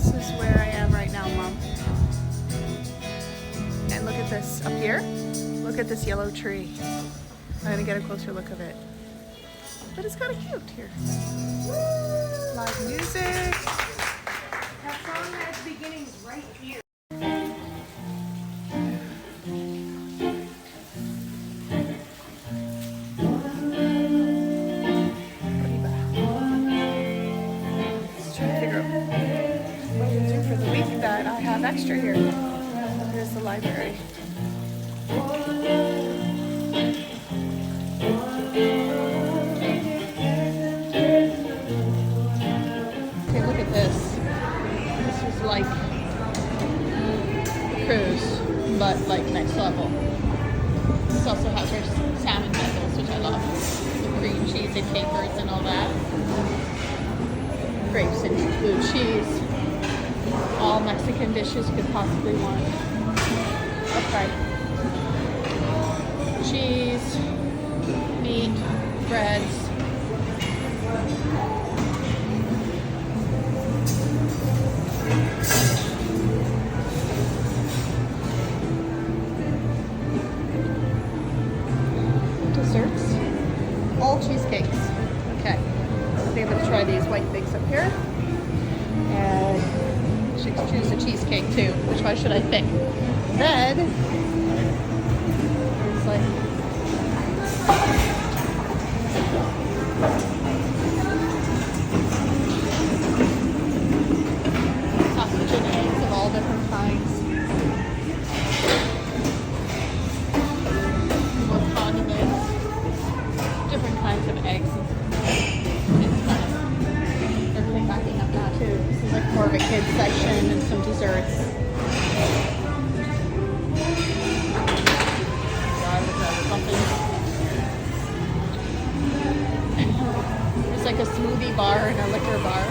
This is where I am right now, Mom. And look at this up here. Look at this yellow tree. I'm gonna get a closer look of it. But it's kind of cute here. Live music. That song at the beginning is right here. Let's try to figure out what to do for the week that I have extra here. Here's the library. Okay, look at this. This is like a cruise, but like next level. This also has our salmon vessels, which I love. With cream cheese and capers and all that. Grapes and blue cheese. All Mexican dishes you could possibly want. Okay. Cheese, meat, breads. Desserts. All cheesecakes. Okay. I think I'm going to try these white things up here. And I should choose a cheesecake too. Which one should I pick? Then, it's like sausage and eggs of all different kinds. More condiments. Different kinds of eggs. It's fun. Everything backing up now too. This is like more of a kids section and some desserts. There's like a smoothie bar and a liquor bar.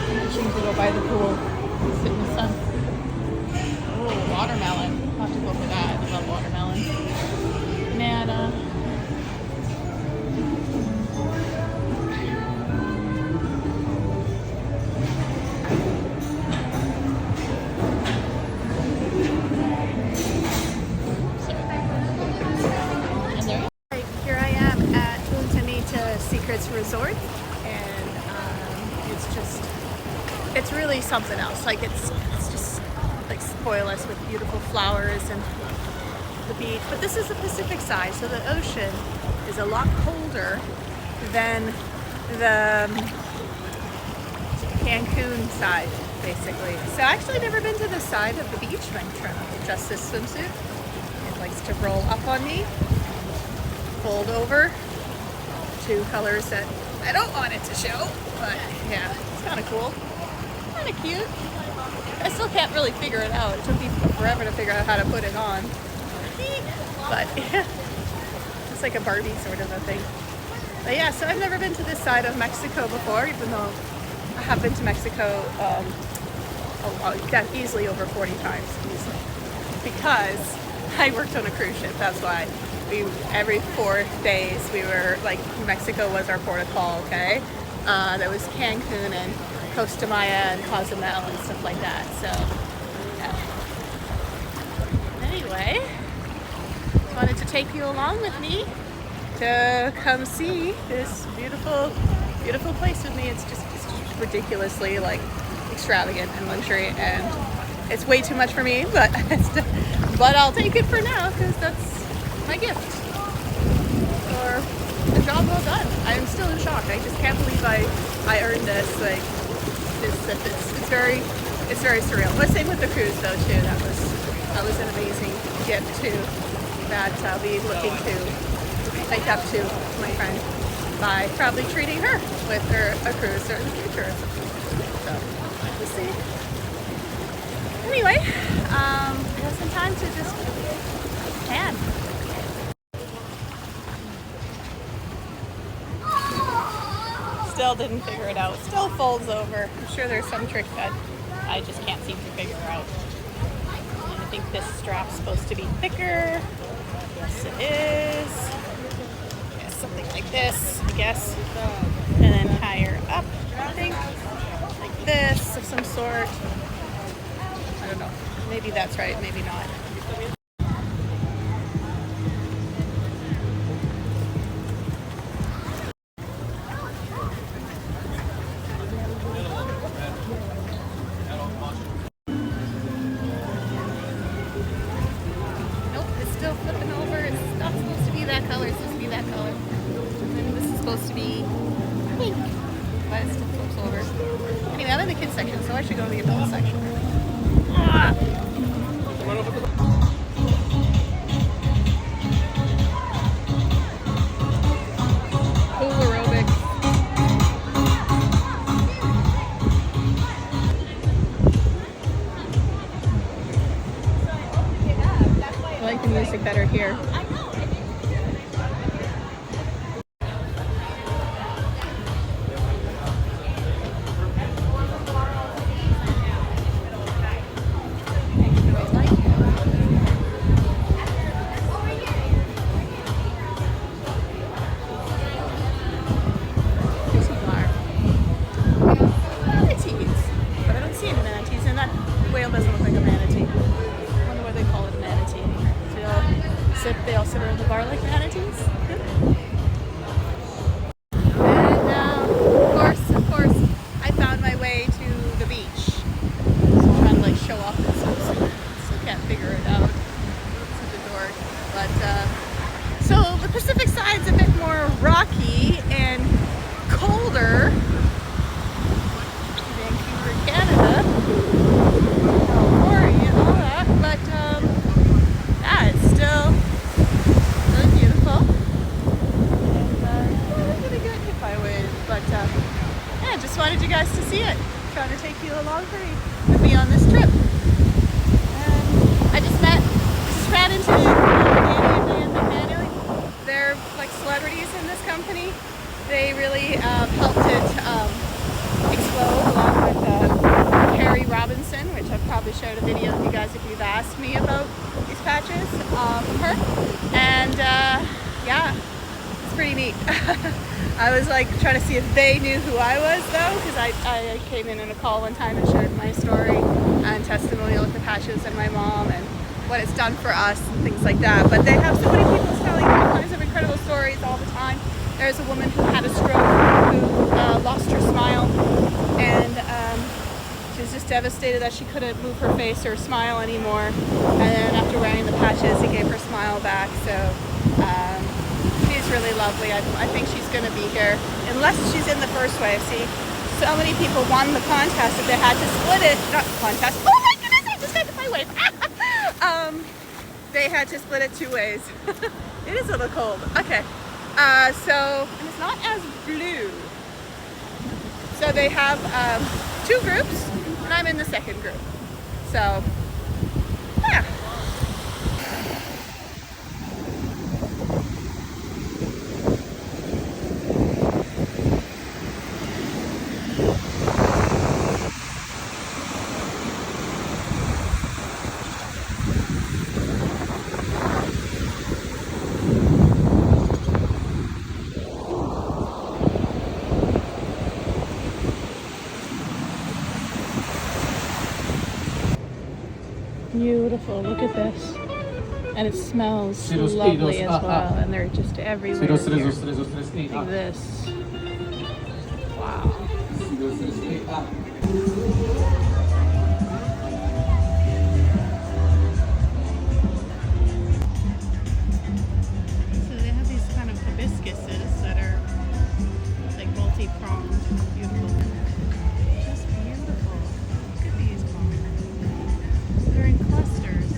I choose to go by the pool and sit in the sun. Oh, watermelon. I'll have to go for that. I love watermelon. Banana. Resort, and it's really something else. Like it's just like spoil us with beautiful flowers and the beach. But this is the Pacific side, so the ocean is a lot colder than the Cancun side, basically. So I actually never been to this side of the beach. I'm trying to adjust this swimsuit. It likes to roll up on me, fold over. Two colors that I don't want it to show, but yeah, it's kind of cool, kind of cute. I still can't really figure it out. It took me forever to figure out how to put it on, but yeah, it's like a Barbie sort of a thing. But yeah, so I've never been to this side of Mexico before, even though I have been to Mexico easily over 40 times, easily, because I worked on a cruise ship. That's why. Every 4 days we were like, Mexico was our port of call, okay? There was Cancun and Costa Maya and Cozumel and stuff like that, so yeah. Anyway, just wanted to take you along with me to come see this beautiful, beautiful place with me. It's just ridiculously like extravagant and luxury, and it's way too much for me, but I'll take it for now because that's my gift or a job well done. I am still in shock. I just can't believe I earned this. Like it's very surreal. But same with the cruise though too. That was an amazing gift too that I'll be looking to make up to my friend by probably treating her with a cruise in the future. So we'll see. Anyway, I have some time to just tan. Still didn't figure it out. Still folds over. I'm sure there's some trick that I just can't seem to figure out. And I think this strap's supposed to be thicker. Yes, it is. Yeah, something like this, I guess. And then higher sort. I don't know. Maybe that's right, maybe not. Nope, it's still flipping over. It's not supposed to be that color. It's supposed to be that color. And this is supposed to be pink. But it still flips over. Anyway, I'm in the kids section, so I should go to the adult section. Ah! Pool aerobics. I like the music better here. They all sit around the bar like manatees. And of course, I found my way to the beach. So I'm trying to like show off this house. Still can't figure it out. It's a dork. But so the Pacific side's a bit more rocky and colder. Vancouver, Canada. California and all that. But yeah, it's still yeah, just wanted you guys to see it. Trying to take you along with me on this trip. I just ran into Danny and Manuel. They're like celebrities in this company. They really helped it explode along with Carrie Robinson, which I've probably shared a video with you guys if you've asked me about these patches from her. And yeah, it's pretty neat. I was like trying to see if they knew who I was though, because I came in a call one time and shared my story and testimonial with the patches and my mom and what it's done for us and things like that. But they have so many people telling all kinds of incredible stories all the time. There's a woman who had a stroke who lost her smile, and she was just devastated that she couldn't move her face or smile anymore. And then after wearing the patches, it gave her smile back. So she's really lovely. I think she's going to be here, unless she's in the first wave. See, so many people won the contest that they had to split it. Not the contest. Oh my goodness, I just got to my wave. They had to split it 2 ways. It is a little cold. Okay. So, and it's not as blue. So they have 2 groups, and I'm in the second group. So, yeah. Beautiful, look at this. And it smells lovely as well, and they're just everywhere here. Like this. Wow. So they have these kind of hibiscuses that are like multi-pronged. Beautiful. Just beautiful. Look at these ones. They're in clusters.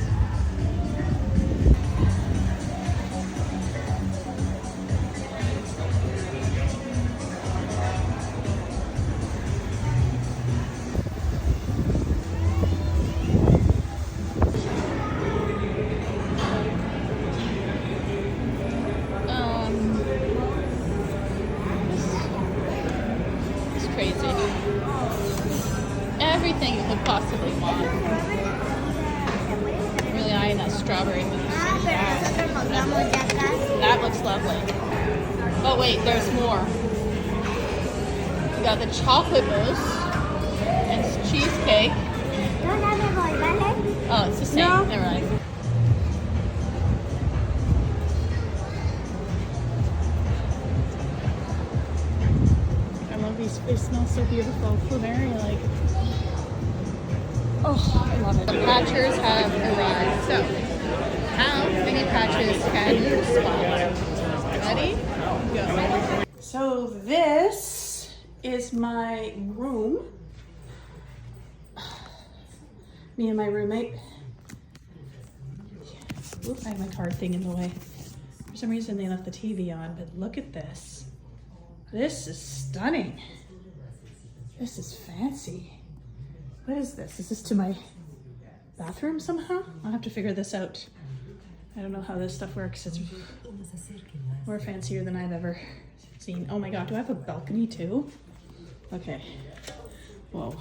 Crazy. Everything you could possibly want. I'm really eyeing that strawberry mousse. That looks lovely. Oh wait, there's more. We got the chocolate mousse. It's cheesecake. Oh, it's the same. No. Never mind. I love these. They smell so beautiful. Very like. Oh, I love it. The patchers have arrived. So, how many patches can you swap? Ready? Go. So this is my room. Me and my roommate. Oops, I have my card thing in the way. For some reason they left the TV on, but look at this. This is stunning. This is fancy. What is this? Is this to my bathroom somehow? I'll have to figure this out. I don't know how this stuff works. It's more fancier than I've ever seen. Oh my God, do I have a balcony too? Okay. Whoa.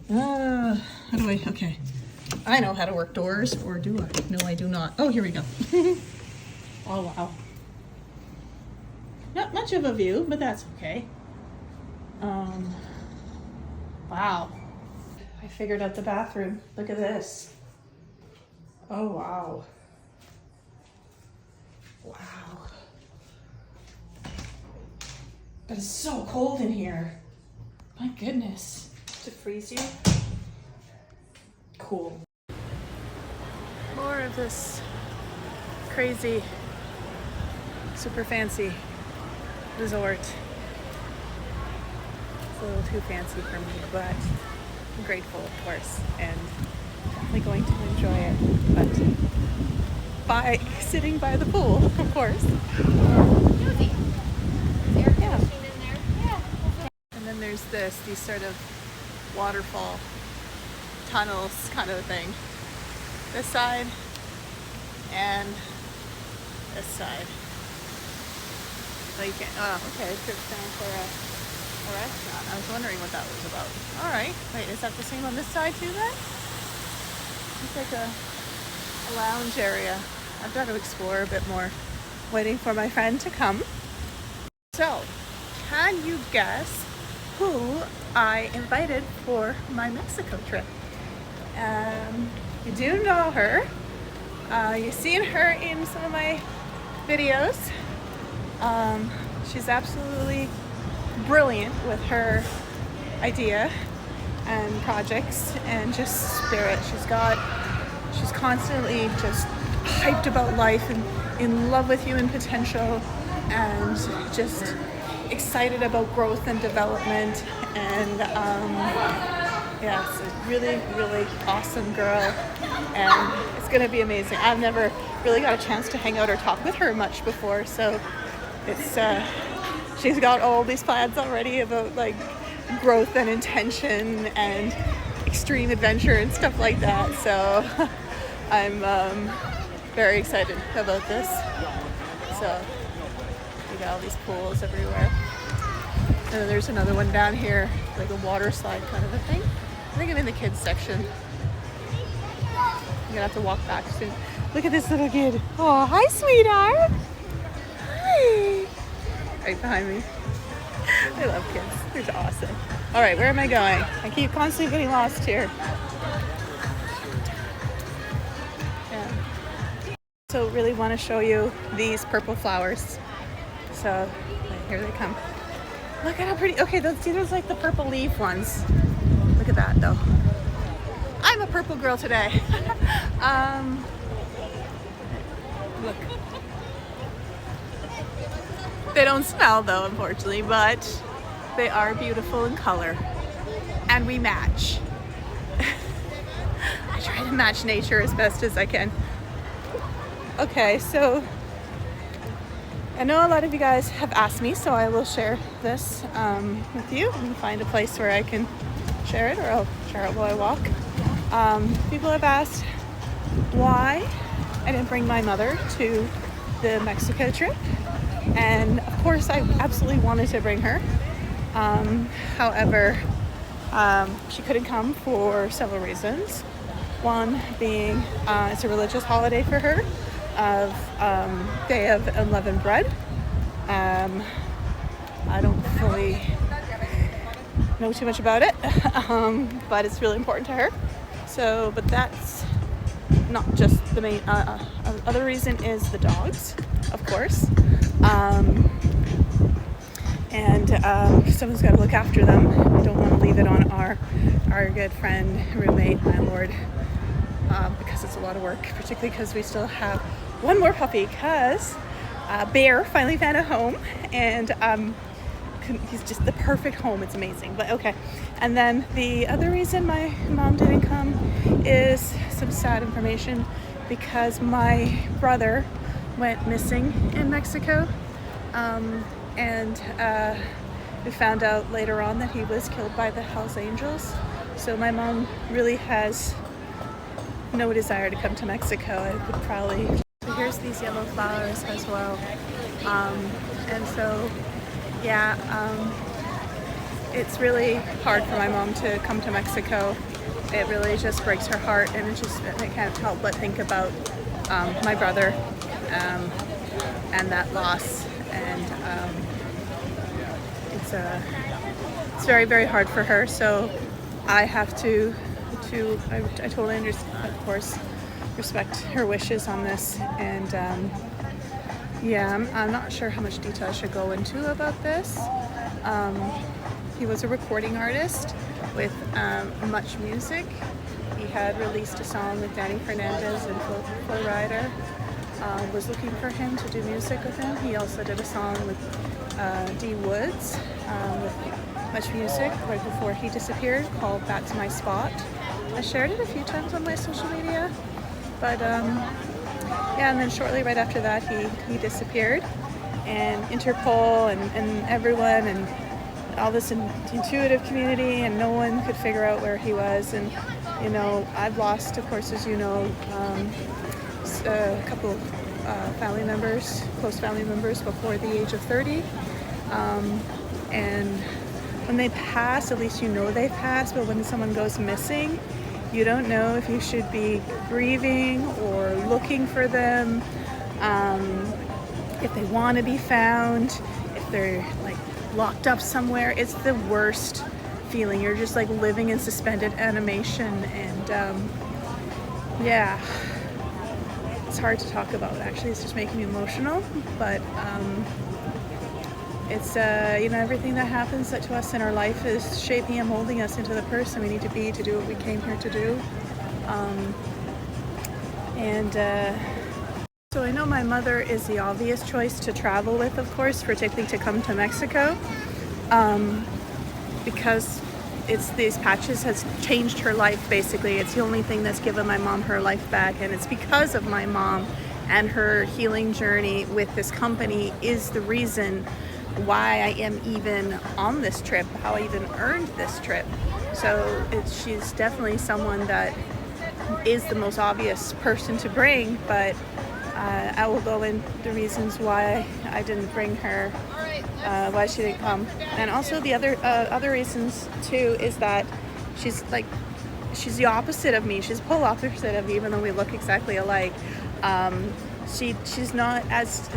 How do I, okay. I know how to work doors, or do I? No, I do not. Oh, here we go. Oh, wow. Not much of a view, but that's okay. Wow. I figured out the bathroom. Look at this. Oh, wow. Wow. But it's so cold in here. My goodness. Does it freeze you? Cool. More of this crazy, super fancy resort. It's a little too fancy for me, but I'm grateful, of course, and definitely going to enjoy it. But by sitting by the pool, of course. Yeah. And then there's these sort of waterfall tunnels kind of thing. This side and this side. So you can, oh, okay, it's down for a restaurant. I was wondering what that was about. All right, wait, is that the same on this side too then? It's like a lounge area. I've got to explore a bit more. Waiting for my friend to come. So, can you guess who I invited for my Mexico trip? You do know her. You've seen her in some of my videos. She's absolutely brilliant with her idea and projects and just spirit. She's constantly just hyped about life and in love with human potential and just excited about growth and development, and yeah, it's a really, really awesome girl, and it's gonna be amazing. I've never really got a chance to hang out or talk with her much before, so it's she's got all these plans already about like growth and intention and extreme adventure and stuff like that, so I'm very excited about this. So we got all these pools everywhere. And then there's another one down here, like a water slide kind of a thing. I think I'm in the kids section. I'm gonna have to walk back soon. Look at this little kid. Oh, hi, sweetheart. Hi. Right behind me. I love kids. They're awesome. All right, where am I going? I keep constantly getting lost here. Yeah. So really want to show you these purple flowers. So here they come. Look at how pretty. Okay, those like the purple leaf ones. Look at that though. I'm a purple girl today. Look. They don't smell though, unfortunately, but they are beautiful in color. And we match. I try to match nature as best as I can. Okay, so I know a lot of you guys have asked me, so I will share this with you. And find a place where I can share it, or I'll share it while I walk. People have asked why I didn't bring my mother to the Mexico trip. And of course, I absolutely wanted to bring her. However, she couldn't come for several reasons. One being it's a religious holiday for her, of Day of Unleavened Bread. I don't fully know too much about it, but it's really important to her. So, but that's not just the main. Other reason is the dogs, of course, and someone's got to look after them. We don't want to leave it on our good friend, roommate, landlord, because it's a lot of work, particularly because we still have one more puppy. Because Bear finally found a home, and he's just the perfect home. It's amazing. But okay. And then the other reason my mom didn't come is some sad information, because my brother went missing in Mexico, and we found out later on that he was killed by the Hells Angels. So my mom really has no desire to come to Mexico. I would probably. So here's these yellow flowers as well, and so yeah, it's really hard for my mom to come to Mexico. It really just breaks her heart, and I can't help but think about my brother and that loss, and it's very, very hard for her. So I have to I totally understand, of course, respect her wishes on this, and yeah, I'm not sure how much detail I should go into about this. He was a recording artist with much music. He had released a song with Danny Fernandez and Flo Rida. Was looking for him to do music with him. He also did a song with D Woods with much music right before he disappeared, called That's My Spot. I shared it a few times on my social media, but yeah, and then shortly right after that he disappeared, and Interpol and everyone and all this intuitive community, and no one could figure out where he was. And you know, I've lost, of course, as you know, a couple family members, close family members, before the age of 30, and when they pass, at least you know they've passed. But when someone goes missing, you don't know if you should be grieving or looking for them, if they want to be found, if they're like locked up somewhere. It's the worst feeling. You're just like living in suspended animation, and yeah, it's hard to talk about. Actually, it's just making me emotional, but it's you know, everything that happens to us in our life is shaping and molding us into the person we need to be, to do what we came here to do. So I know my mother is the obvious choice to travel with, of course, particularly to come to Mexico, because these patches has changed her life. Basically, it's the only thing that's given my mom her life back, and it's because of my mom and her healing journey with this company is the reason why I am even on this trip, how I even earned this trip. So she's definitely someone that is the most obvious person to bring, but I will go in the reasons why I didn't bring her, why she didn't come. And also the other reasons too is that she's the opposite of me. She's the polar opposite of me, even though we look exactly alike. She's not as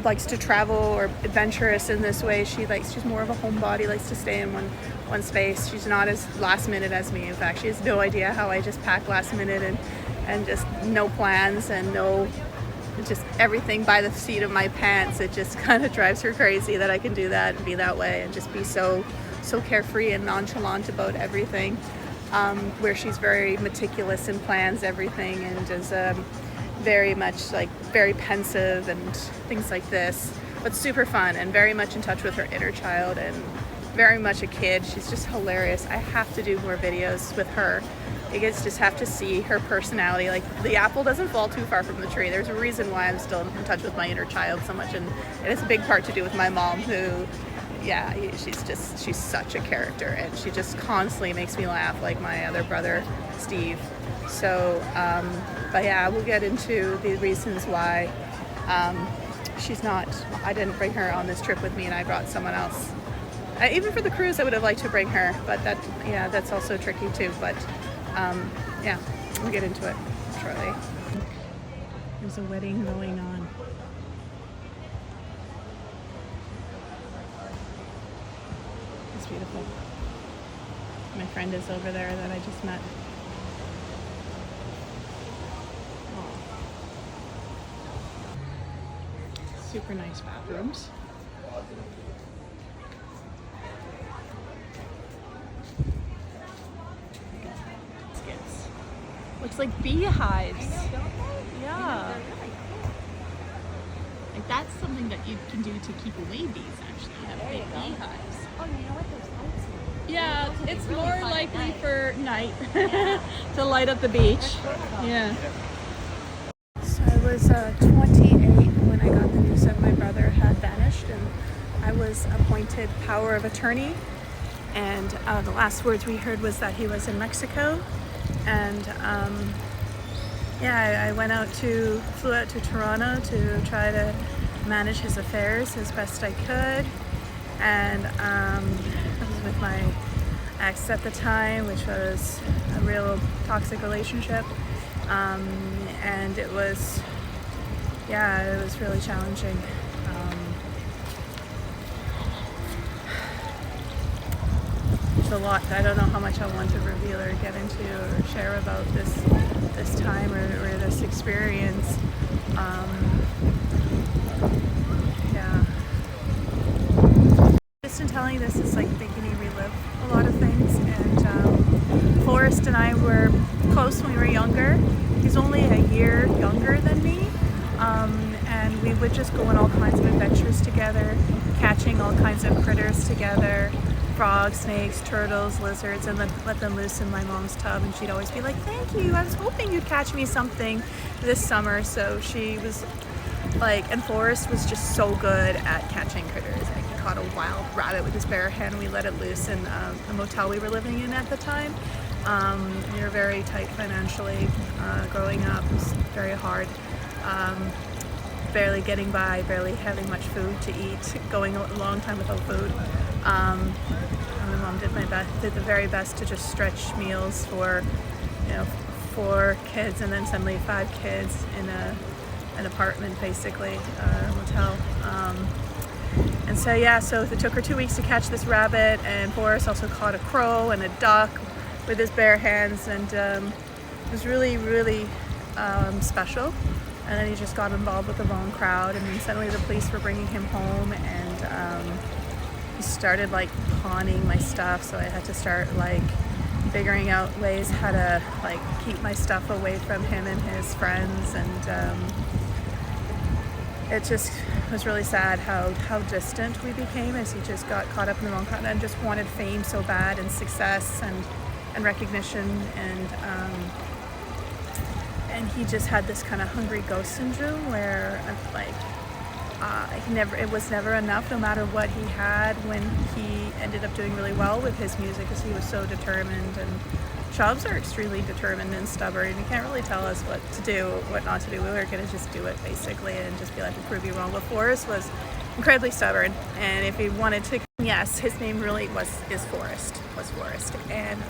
likes to travel or adventurous in this way. She's more of a homebody, likes to stay in one space. She's not as last minute as me. In fact, she has no idea how I just pack last minute and just no plans and just everything by the seat of my pants. It just kind of drives her crazy that I can do that and be that way and just be so carefree and nonchalant about everything, where she's very meticulous and plans everything and is very much very pensive and things like this, but super fun and very much in touch with her inner child and very much a kid. She's just hilarious. I have to do more videos with her. You guys just have to see her personality. Like, the apple doesn't fall too far from the tree. There's a reason why I'm still in touch with my inner child so much, and it has a big part to do with my mom, who, yeah, she's such a character, and she just constantly makes me laugh, like my other brother, Steve. So, but yeah, we'll get into the reasons why I didn't bring her on this trip with me, and I brought someone else. Even for the cruise, I would have liked to bring her, but that's also tricky too. But yeah, we'll get into it shortly. There's a wedding going on. It's beautiful. My friend is over there that I just met. Super nice bathrooms. Looks like beehives. Yeah. Like that's something that you can do to keep away bees. Actually, have big beehives. Oh, you know what? Those lights. Yeah, it's really more fun at likely night. for night to light up the beach. Yeah. So I was 28 when I got the news that my brother had vanished, and I was appointed power of attorney. And the last words we heard was that he was in Mexico. And I flew out to Toronto to try to manage his affairs as best I could. And I was with my ex at the time, which was a real toxic relationship. And it was really challenging. It's a lot. I don't know how much I want to reveal or get into or share about this time or this experience. Just in telling this, it's like making me relive a lot of things. And Forrest and I were close when we were younger. He's only a year younger than me. And we would just go on all kinds of adventures together, catching all kinds of critters together. Frogs, snakes, turtles, lizards, and then let them loose in my mom's tub. And she'd always be like, "Thank you, I was hoping you'd catch me something this summer." So she was like, and Forrest was just so good at catching critters. Like, he caught a wild rabbit with his bare hand, and we let it loose in the motel we were living in at the time. We were very tight financially growing up. It was very hard. Barely getting by, barely having much food to eat, going a long time without food. My mom did the very best to just stretch meals for, 4 kids, and then suddenly 5 kids in an apartment, basically, a motel. So it took her 2 weeks to catch this rabbit, and Forrest also caught a crow and a duck with his bare hands, and it was really, really special. And then he just got involved with the wrong crowd, and then suddenly the police were bringing him home, and he started like pawning my stuff, so I had to start like figuring out ways how to like keep my stuff away from him and his friends. And it just was really sad how distant we became, as he just got caught up in the wrong crowd and just wanted fame so bad, and success and recognition, and he just had this kind of hungry ghost syndrome where it was never enough, no matter what he had. When he ended up doing really well with his music, because he was so determined, and Chubs are extremely determined and stubborn, and you can't really tell us what to do, what not to do. We were going to just do it, basically, and just be like, we'll prove you wrong. But Forrest was incredibly stubborn, and if he wanted to, yes, his name really is Forrest, and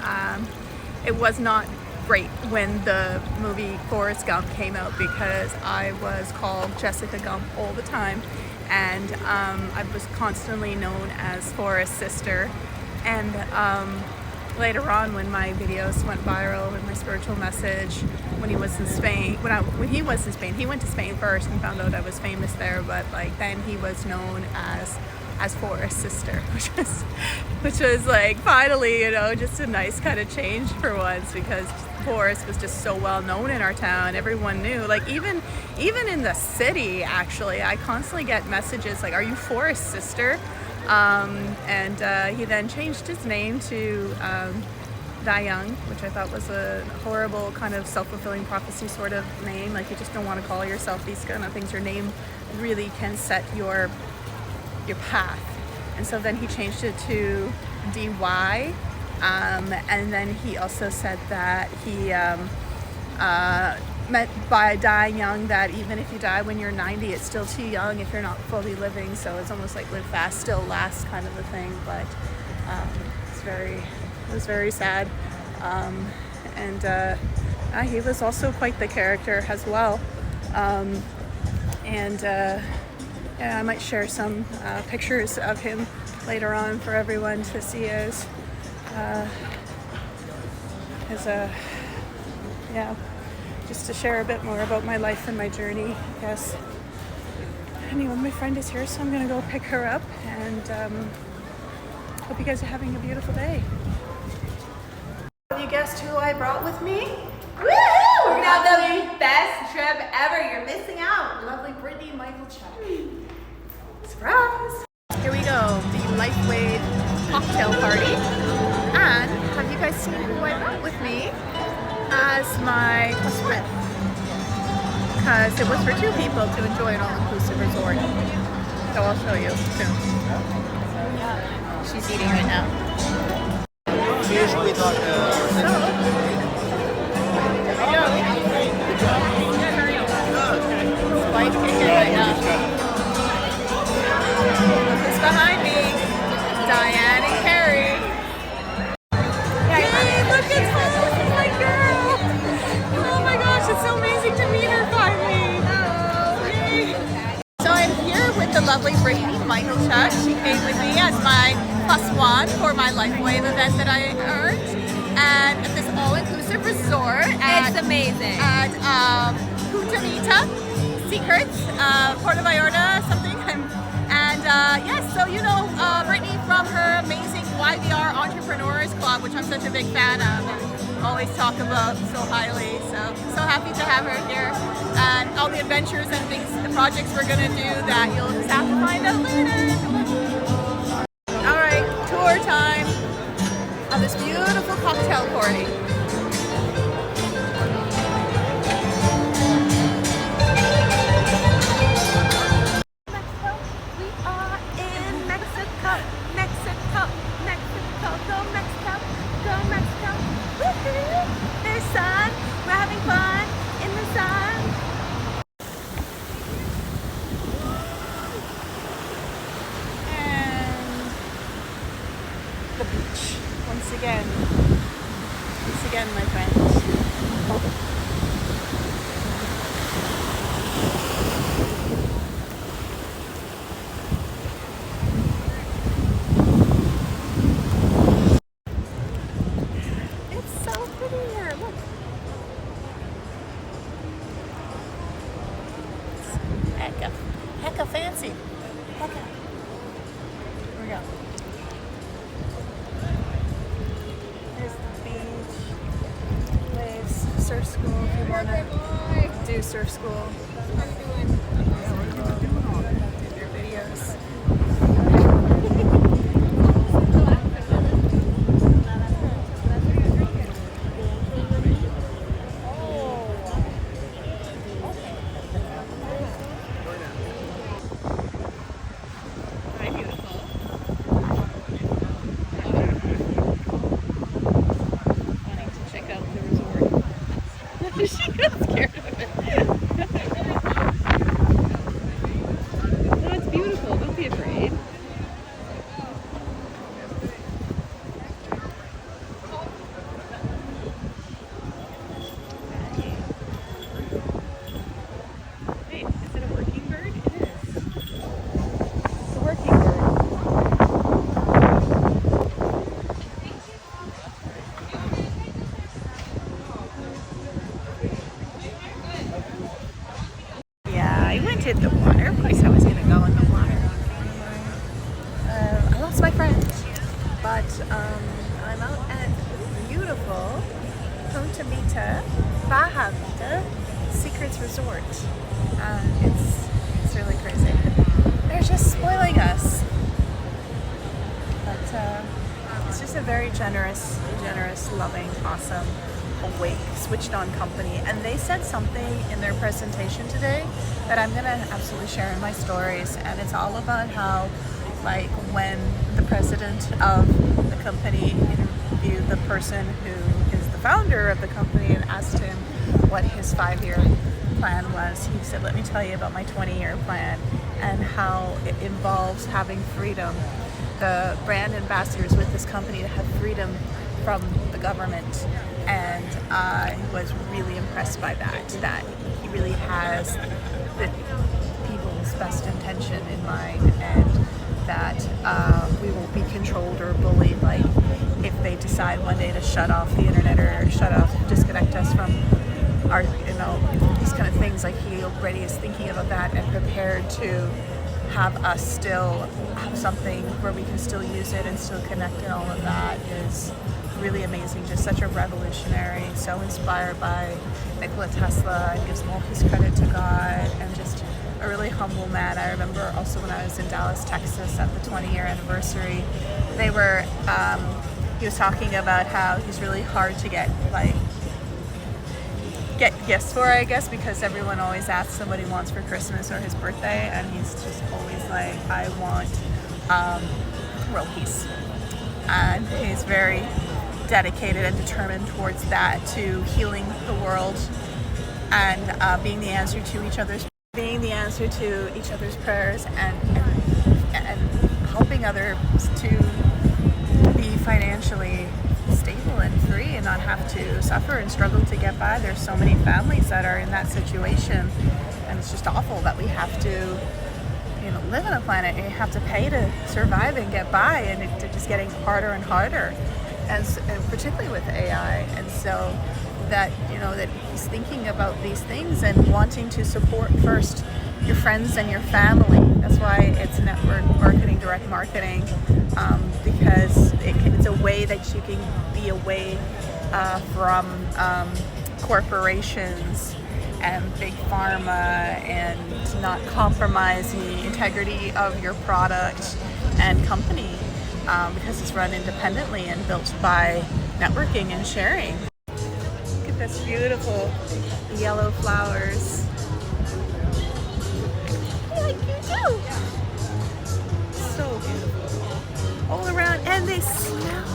it was not great when the movie Forrest Gump came out, because I was called Jessica Gump all the time, and I was constantly known as Forrest's sister. And later on, when my videos went viral with my spiritual message, when he was in Spain, when he was in Spain, he went to Spain first and found out I was famous there, but then he was known as Forrest's sister, which was like finally, just a nice kind of change for once, because Forrest was just so well known in our town. Everyone knew, even in the city, actually, I constantly get messages like, "Are you Forrest's sister?" And he then changed his name to Die Young, which I thought was a horrible kind of self-fulfilling prophecy sort of name. Like, you just don't want to call yourself these kind of things. Your name really can set your path. And so then he changed it to DY, and then he also said that he meant by dying young that even if you die when you're 90, it's still too young if you're not fully living. So it's almost like live fast, still last kind of a thing. But it was very sad. And he was also quite the character as well. I might share some pictures of him later on for everyone to see, as as a, yeah, just to share a bit more about my life and my journey, I guess. Anyway, my friend is here, so I'm gonna go pick her up, and hope you guys are having a beautiful day. Have you guessed who I brought with me? Woo! We're gonna have the best trip ever. You're missing out. Lovely Brittany Michael Chuck. Surprise! Here we go, the LifeWave cocktail party. And have you guys seen who I brought with me as my plus friend? Because it was for 2 people to enjoy an all-inclusive resort. So I'll show you soon. She's eating right now. Usually thought Light kicking right now. Look who's behind me. Diane and Carrie. Yay, look at her. This is my girl. Oh my gosh, it's so amazing to meet her finally. Yay. So I'm here with the lovely Brittany Michael Chuck. She came with me as my +1 for my LifeWave event that I earned. And at this all-inclusive resort at, It's amazing. At Punta Mita Secrets, Puerto Vallarta, something. And yes, so you know Brittany from her amazing YVR Entrepreneurs Club, which I'm such a big fan of and always talk about so highly. So happy to have her here, and all the adventures and things, the projects we're gonna do that you'll just have to find out later. All right, tour time of this beautiful cocktail party. The beach once again my friends. It's so pretty here, look. It's hecka fancy. Hecka. Here we go. There's the beach, waves, surf school if you want to do surf school. Do your videos. She got scared of it. No, it's beautiful. Don't be afraid. Wait, is it a working bird? It is. It's a working bird. I went in the water. Of course I was going to go in the water. I lost my friend, but I'm out at beautiful Punta Mita, Baja Mita Secrets Resort. It's really crazy. They're just spoiling us. But it's just a very generous, loving, awesome, awake, switched on company. And they said something in their presentation today that I'm gonna absolutely share in my stories, and it's all about how, like, when the president of the company interviewed the person who is the founder of the company and asked him what his 5-year plan was, he said, let me tell you about my 20-year plan and how it involves having freedom. The brand ambassadors with this company to have freedom from the government, and I was really impressed by that he really has the people's best intention in mind, and that we won't be controlled or bullied, like if they decide decide one day to shut off the internet or disconnect us from our, these kind of things. Like he already is thinking about that and prepared to have us still have something where we can still use it and still connect, and all of that is really amazing. Just such a revolutionary, so inspired by Nikola Tesla, and gives all his credit to God, and just a really humble man. I remember also when I was in Dallas, Texas at the 20-year anniversary, he was talking about how he's really hard to get gifts for, I guess, because everyone always asks him what he wants for Christmas or his birthday, and he's just always like, I want world peace. And he's very dedicated and determined towards that, to healing the world and being the answer to each other's prayers, and helping others to be financially stable and free and not have to suffer and struggle to get by. There's so many families that are in that situation, and it's just awful that we have to live on a planet and you have to pay to survive and get by, and it's just getting harder and harder, and particularly with AI. And so that that he's thinking about these things and wanting to support first your friends and your family. That's why it's network marketing, direct marketing, because it's a way that you can be away from corporations and big pharma, and not compromise the integrity of your product and company, because it's run independently and built by networking and sharing. Look at this beautiful yellow flowers. Like you do. So beautiful. All around, and they smell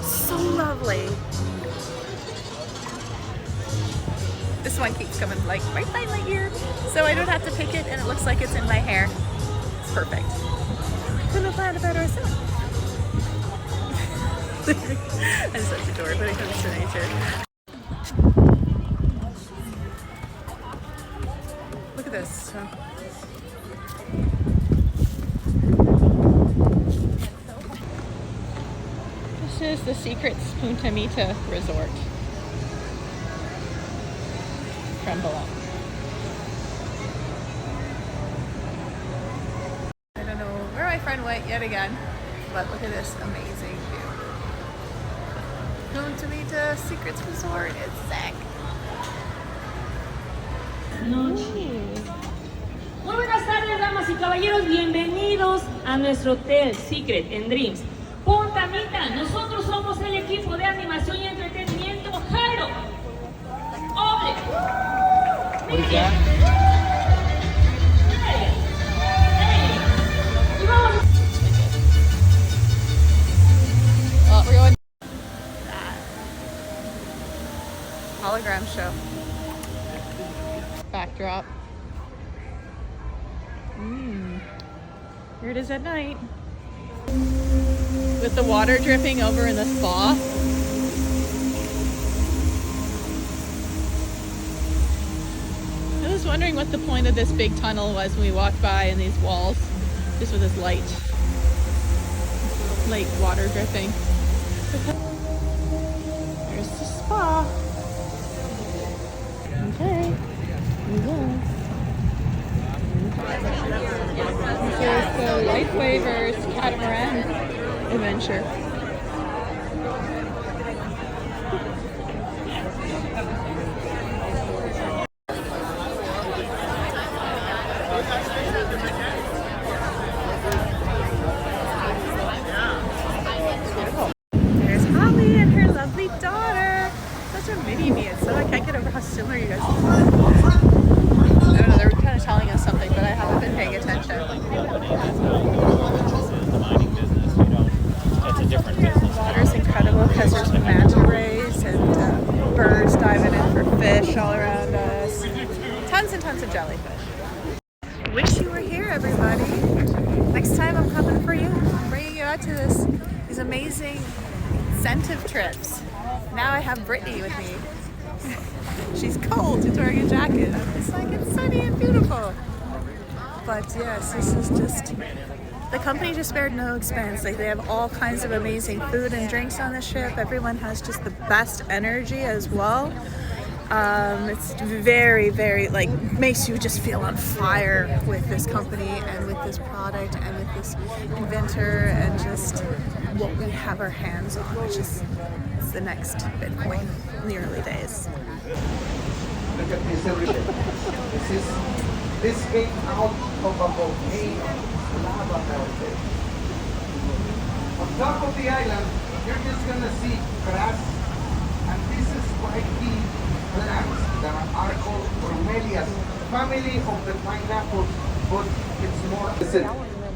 so lovely. This one keeps coming like right by my ear, so I don't have to pick it, and it looks like it's in my hair. It's perfect. Couldn't have planned a better myself. I'm such a dork when it comes to nature. Look at this. This is the Secrets Punta Mita Resort from below. I don't know where my friend went yet again, but look at this amazing view. Punta Mita Secrets Resort. It's sick. Muy buenas tardes, damas y caballeros, bienvenidos a nuestro hotel Secret en Dreams. Punta Mita, nosotros somos el equipo de animación y entretenimiento Jairo. Oble. What is that? Y vamos. We're going that hologram show. Backdrop. Here it is at night. With the water dripping over in the spa. I was wondering what the point of this big tunnel was when we walked by, and these walls, just with this light water dripping. There's the spa. Okay, we go. This is the Life Waivers Catamaran adventure. There's Holly and her lovely daughter. Such a mini me. It's so I can't get over how similar you guys are. I don't know, they were kind of telling us something, but I haven't been paying attention. It's a different business. The water's incredible because there's manta rays and birds diving in for fish all around us. Tons and tons of jellyfish. Wish you were here, everybody. Next time I'm coming for you. I'm bringing you out to these amazing incentive trips. Now I have Brittany with me. She's cold, she's wearing a jacket. I'm just like, it's sunny and beautiful. But yes, this is just the company just spared no expense. Like they have all kinds of amazing food and drinks on the ship. Everyone has just the best energy as well. It's very, very like makes you just feel on fire with this company and with this product and with this inventor and just what we have our hands on, which is it's the next Bitcoin in the early days. Look at this everything. This came out of a volcano, lava melted. On top of the island, you're just gonna see grass, and this is spiky plants that are called bromelias, family of the pineapple, but it's more. Listen,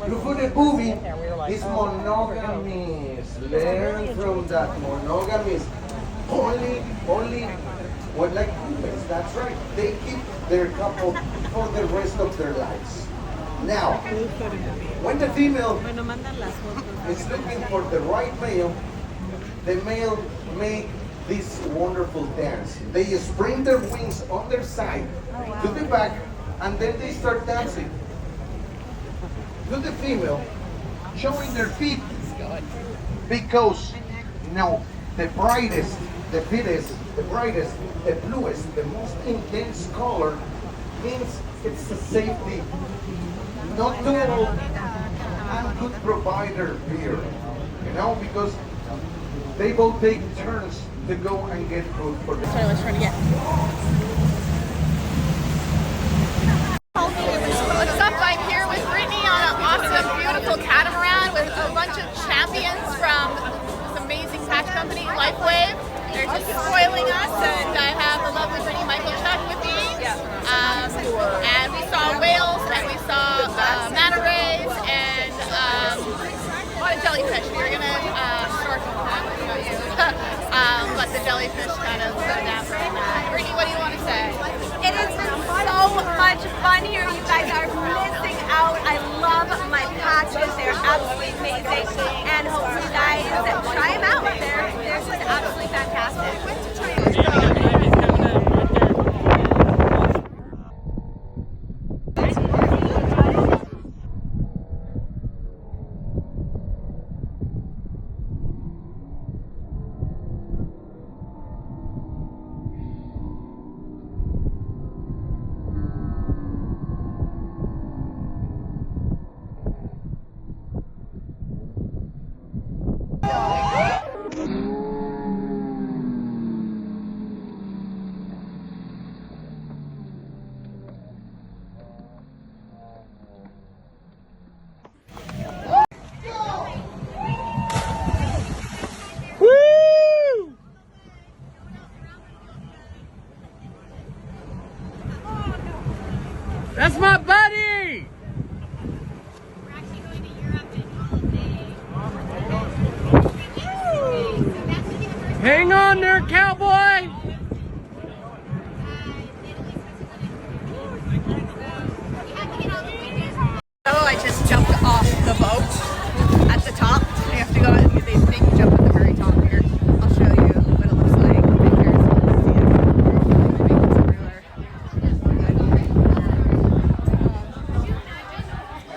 Blue-footed booby is monogamous. Learn from that. Monogamous. Only, well, like humans, that's right. They keep their couple for the rest of their lives. Now, when the female is looking for the right male, the male make this wonderful dance. They spring their wings on their side to the back, and then they start dancing to the female, showing their feet, because the brightest, the fittest, the brightest, the bluest, the most intense color means it's a safety, not too old, and good provider beer, because they both take turns to go and get food for them. Sorry, let's try to get. What's up? I'm here with Brittany on an awesome, beautiful catamaran with a bunch of champions from this amazing patch company, LifeWave. They're just spoiling us, and I have the lovely Brittany Michael Chuck with me. And we saw whales, and we saw manta rays, and a lot of jellyfish. We were gonna snorkel that, but the jellyfish kind of slowed down from that. Brittany, what do you want to say? It has been so much fun here. You guys are missing out. I love my patches. They're absolutely amazing. And hope you guys try them out. They're just absolutely fantastic. That's my buddy! We're actually going to Europe in all day. Hang on there, cowboy! So I just jumped off the boat at the top. You have to go. They think you jump at the very top here. I'll show you what it looks like. Right here, so you can see it. It's everywhere.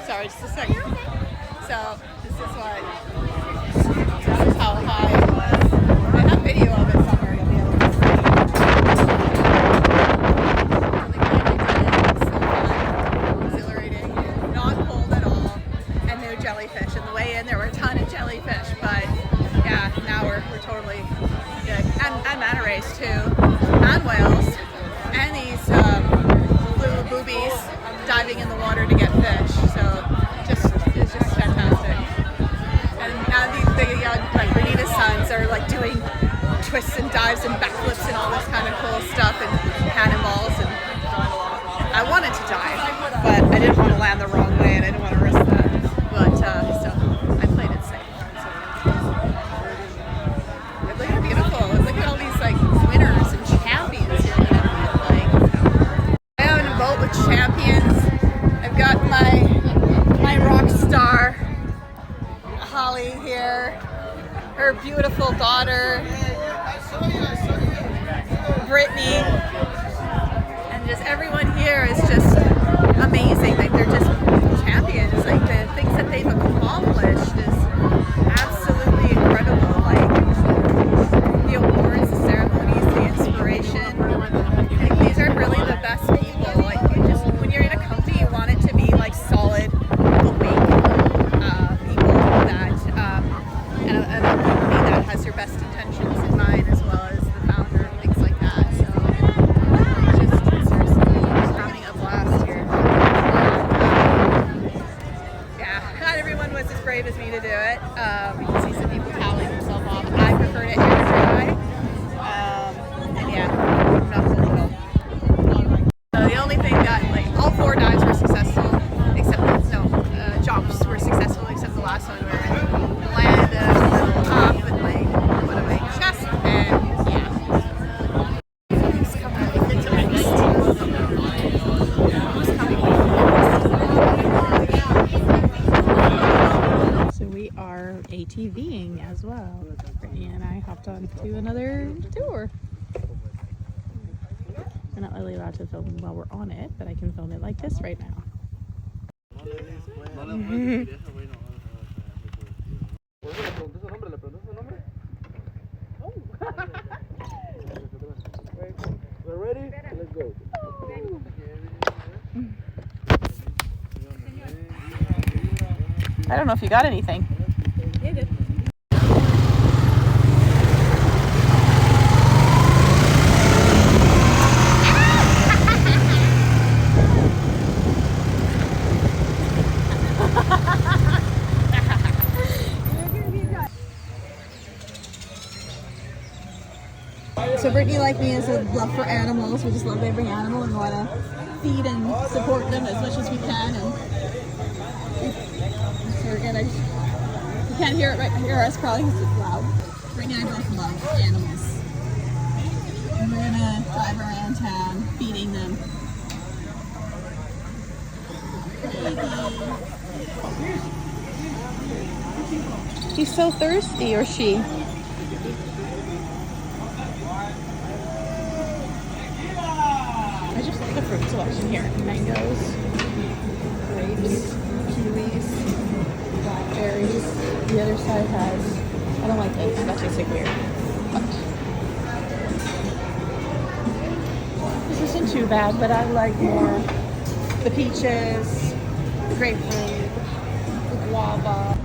Sorry, just a second. So this is how high it was. I have video of it somewhere. You'll be able to see. Really fun. Exhilarating. Not cold at all, and no jellyfish. And the way in, there were a ton of jellyfish, but yeah, now we're totally good. And manta rays too, and whales, and these blue boobies diving in the water to get fish. So it's just fantastic. And now the young like Renita's sons are like doing twists and dives and backflips and all this kind of cool stuff and cannonballs, and I wanted to dive, but I didn't want to land the wrong way and I didn't want to risk that. But so I played it safe. So, look how beautiful! Look at all these like winners and champions here that I'm like. I am in a boat with champions. I've got my rock star Holly here, her beautiful daughter Brittany, and just everyone here is just amazing. Like they're just champions. Like the things that they've accomplished is absolutely incredible. Like the awards, the ceremonies, the inspiration. Like, these are really the best people. Like you just, when you're in a company, you want it to be like solid, awake people that, and a company that has your best intentions in mind, as well as the founder and things like that. So just seriously, just having a blast here. Yeah, not everyone was as brave as me to do it. You can see some people toweling themselves off. I prefer to air dry. And yeah, not fully filled. So the only thing that, like, all 4 dives were successful, except jumps were successful, except the last one where it landed a little up and like went away chest, and yeah. Who's coming next? Who's coming? So we are ATVing as well. Brittany and I hopped on to another tour. We're not really allowed to film while we're on it, but I can film it like this right now. We're ready? Let's go. I don't know if you got anything. Yeah, good. So Brittany, like me, has a love for animals. We just love every animal and want to feed and support them as much as we can. And so we're gonna, you can't hear us probably because it's loud. Brittany and I both love animals. And we're gonna drive around town feeding them. She's so thirsty, or she? I just like the fruit selection here. Mangoes, grapes, kiwis, blackberries. The other side has, I don't like this, that tastes like weird. But this isn't too bad, but I like more the peaches, the grapefruit, the guava.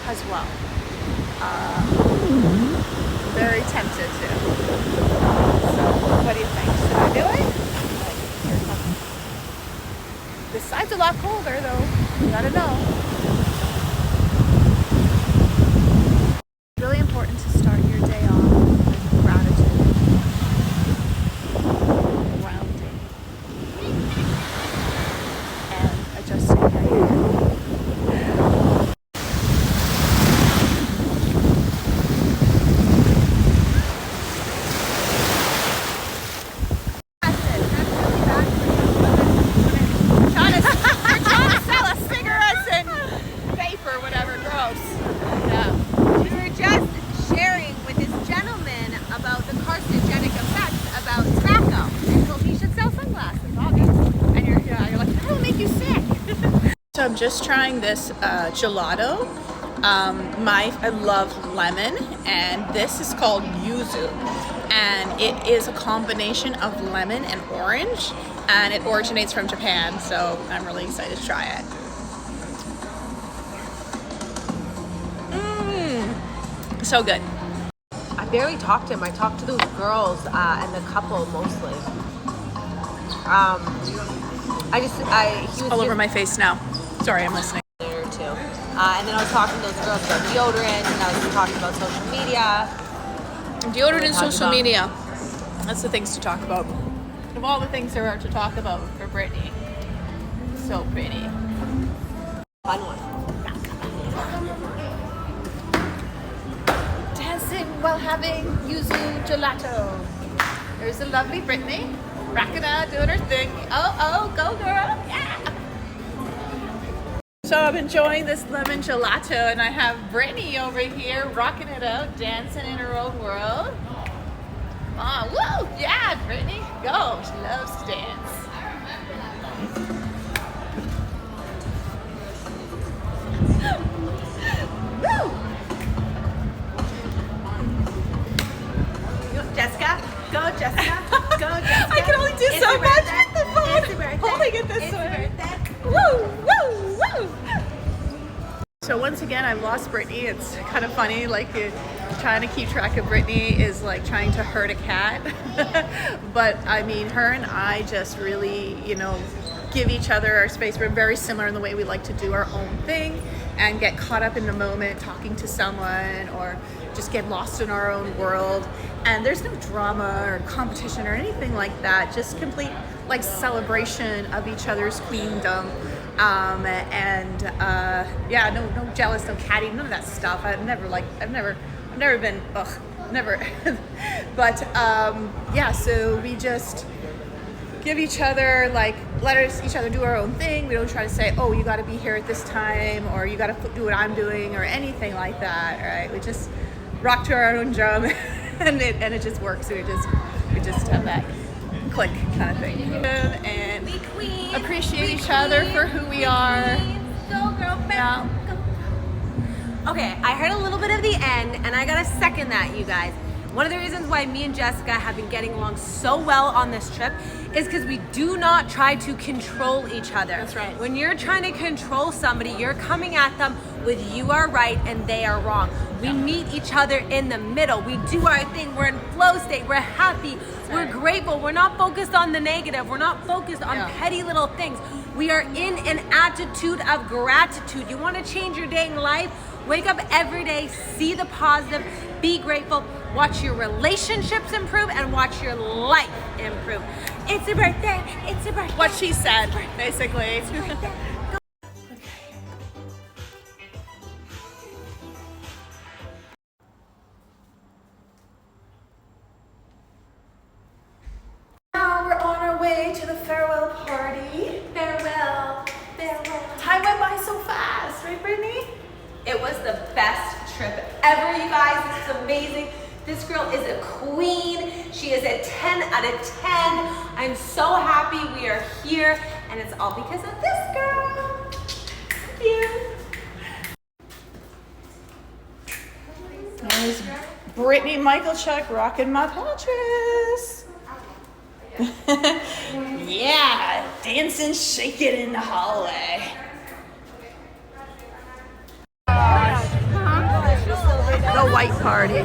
As well. Very tempted to. So, what do you think? Should I do it? This side's a lot colder though. You gotta know. Really important to start your day off with gratitude. Grounding. And adjusting your hair. So I'm just trying this gelato. I love lemon, and this is called yuzu, and it is a combination of lemon and orange, and it originates from Japan, so I'm really excited to try it. So good. I barely talked to him. I talked to those girls and the couple mostly. He was all over my face now. Sorry, I'm listening. There too. And then I was talking to those girls about deodorant, and I was talking about social media. Deodorant and social media. That's the things to talk about. Of all the things there are to talk about for Brittany. So pretty. Fun one. Dancing while having yuzu gelato. There's the lovely Brittany, rocking out, doing her thing. Oh, go girl, yeah! So I'm enjoying this lemon gelato, and I have Brittany over here rocking it out, dancing in her own world. Oh, woo! Yeah, Brittany, go! She loves to dance. Woo! Jessica, go Jessica, go Jessica. I can only do It's so your much birthday. with the phone. It's your birthday. Holding it this It's your way. birthday. Woo, woo, woo. So once again, I've lost Brittany. It's kind of funny, like trying to keep track of Brittany is like trying to herd a cat. But I mean, her and I just really, give each other our space. We're very similar in the way we like to do our own thing and get caught up in the moment talking to someone, or just get lost in our own world. And there's no drama or competition or anything like that, just complete like celebration of each other's queendom. Yeah, no jealous, no catty, none of that stuff. I've never been, never. But yeah, so we just give each other, let each other do our own thing. We don't try to say, oh, you got to be here at this time, or you got to do what I'm doing, or anything like that, right? We just rock to our own drum, and it just works. We just have that click kind of thing, and We queen. appreciate We each other queen. for who we are. Go girl, Yeah. go. Okay, I heard a little bit of the end, and I gotta second that, you guys. One of the reasons why me and Jessica have been getting along so well on this trip is because we do not try to control each other. That's right. When you're trying to control somebody, you're coming at them with you are right and they are wrong. We meet each other in the middle. We do our thing. We're in flow state. We're happy. We're grateful. We're not focused on the negative. We're not focused on petty little things. We are in an attitude of gratitude. You want to change your day in life? Wake up every day, see the positive, be grateful, watch your relationships improve, and watch your life improve. It's a birthday. It's a birthday. What she said, basically. It's a birthday. Now we're on our way to the farewell party. Farewell. Time went by so fast, right, Brittany? It was the best trip ever, you guys. This is amazing. This girl is a queen. She is a 10 out of 10. I'm so happy we are here, and it's all because of this girl. Thank you. There's Brittany Michaelchuk rocking my patches. Yeah, dancing, shaking in the hallway. The white party.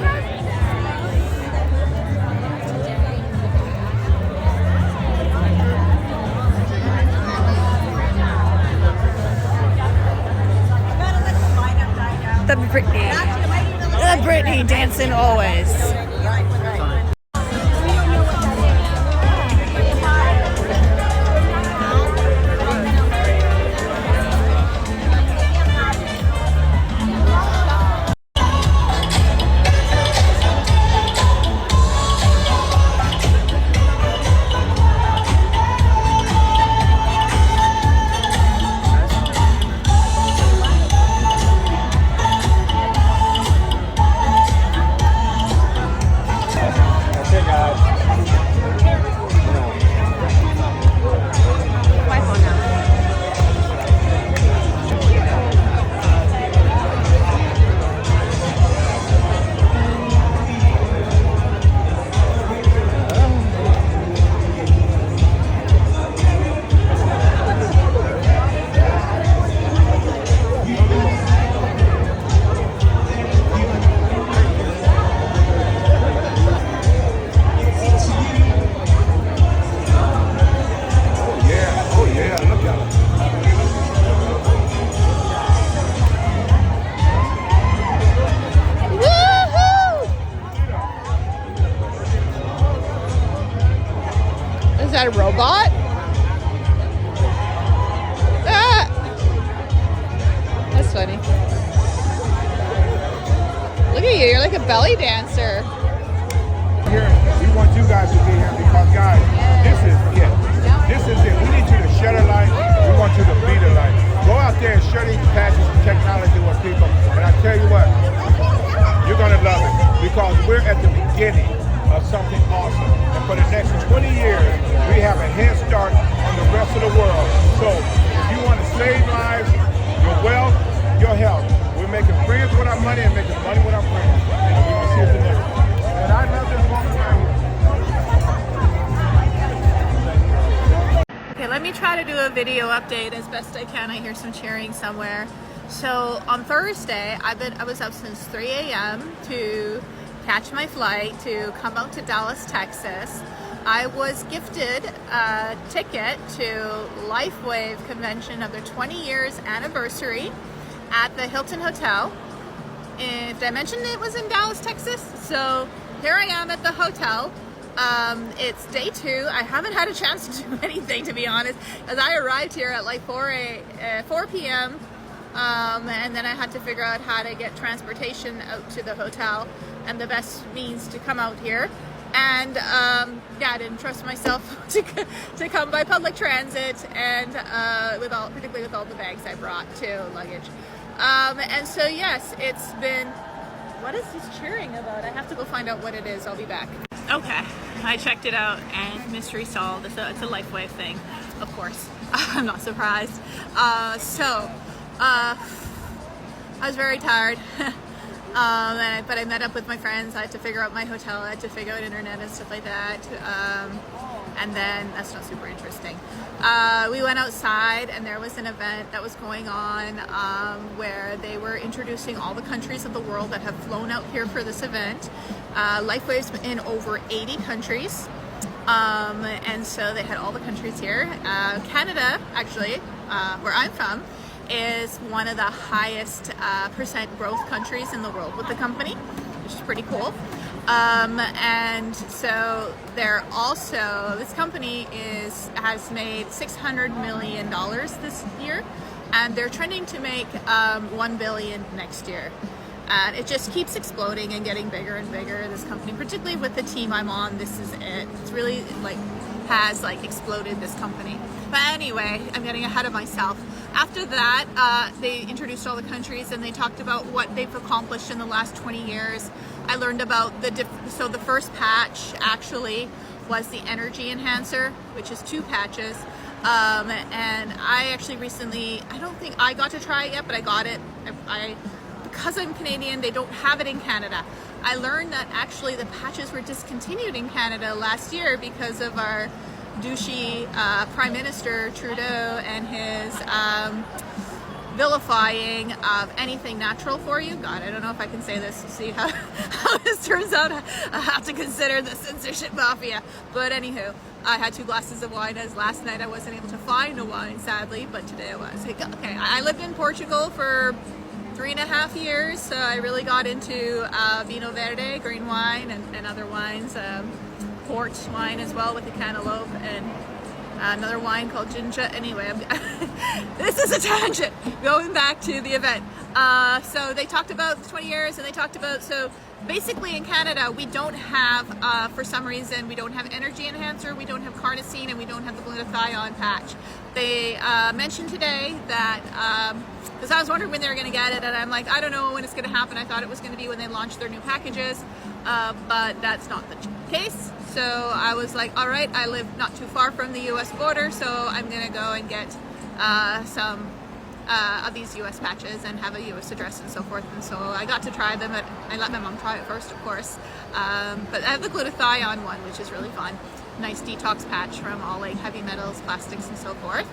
The Brittany dancing always. Is that a robot? Ah! That's funny. Look at you, you're like a belly dancer. Here, we want you guys to be here because, guys, this is it. This is it. We need you to share the light. We want you to be the light. Go out there and share these patches of technology with people. And I tell you what, you're going to love it because we're at the beginning of something awesome. And for the next 20 years, we have a head start on the rest of the world. So if you want to save lives, your wealth, your health, we're making friends with our money and making money with our friends. And we're going to see it the next one. And I love this woman right here. Okay, let me try to do a video update as best I can. I hear some cheering somewhere. So on Thursday, I was up since 3 a.m. to catch my flight to come out to Dallas, Texas. I was gifted a ticket to LifeWave convention of their 20 years anniversary at the Hilton Hotel. And did I mention it was in Dallas, Texas? So here I am at the hotel. It's day 2. I haven't had a chance to do anything, to be honest, as I arrived here at like 4 p.m. And then I had to figure out how to get transportation out to the hotel and the best means to come out here. And yeah, I didn't trust myself to come by public transit, and particularly with all the bags I brought too, luggage. And so yes, it's been. What is this cheering about? I have to go find out what it is. I'll be back. Okay, I checked it out, and mystery solved. It's a LifeWave thing, of course. I'm not surprised. I was very tired. But I met up with my friends. I had to figure out my hotel. I had to figure out internet and stuff like that. And then that's not super interesting. We went outside, and there was an event that was going on where they were introducing all the countries of the world that have flown out here for this event. LifeWave's in over 80 countries. And so they had all the countries here. Canada, actually, where I'm from, is one of the highest percent growth countries in the world with the company, which is pretty cool. And so they're also, this company has made $600 million this year, and they're trending to make $1 billion next year. And it just keeps exploding and getting bigger and bigger, this company, particularly with the team I'm on. This is it. It's really has exploded, this company. But anyway, I'm getting ahead of myself. After that, they introduced all the countries, and they talked about what they've accomplished in the last 20 years. I learned about so the first patch actually was the energy enhancer, which is 2 patches. And I actually recently, I don't think I got to try it yet, but I got it. Because I'm Canadian, they don't have it in Canada. I learned that actually the patches were discontinued in Canada last year because of our douchey Prime Minister Trudeau and his vilifying of anything natural for you. God, I don't know if I can say this. See how this turns out. I have to consider the censorship mafia. But anywho, I had 2 glasses of wine, as last night I wasn't able to find a wine, sadly, but today I was. Okay, I lived in Portugal for 3.5 years, so I really got into Vino Verde, green wine, and other wines. Port wine as well with the cantaloupe, and another wine called ginger. Anyway, this is a tangent. Going back to the event. So they talked about 20 years, and they talked about, so basically in Canada, we don't have, for some reason, we don't have energy enhancer, we don't have carnosine, and we don't have the glutathione patch. They mentioned today that, because I was wondering when they were going to get it, and I'm like, I don't know when it's going to happen. I thought it was going to be when they launched their new packages, but that's not the case. So I was like, all right, I live not too far from the US border, so I'm going to go and get some of these US patches and have a US address and so forth. And so I got to try them, but I let my mom try it first, of course. But I have the glutathione one, which is really fun. Nice detox patch from all heavy metals, plastics, and so forth.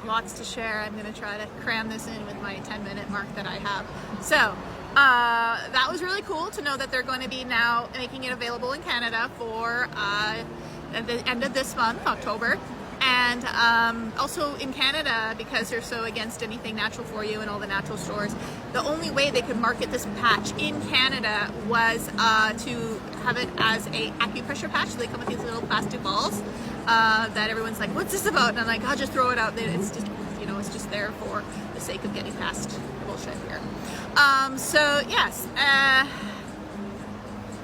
Lots to share. I'm going to try to cram this in with my 10-minute mark that I have. So that was really cool to know that they're going to be now making it available in Canada for at the end of this month, October. And also in Canada, because they're so against anything natural for you and all the natural stores, the only way they could market this patch in Canada was to have it as a acupressure patch. So they come with these little plastic balls that everyone's like, what's this about? And I'm like, I'll just throw it out there. It's just, it's just there for the sake of getting past bullshit here. So yes,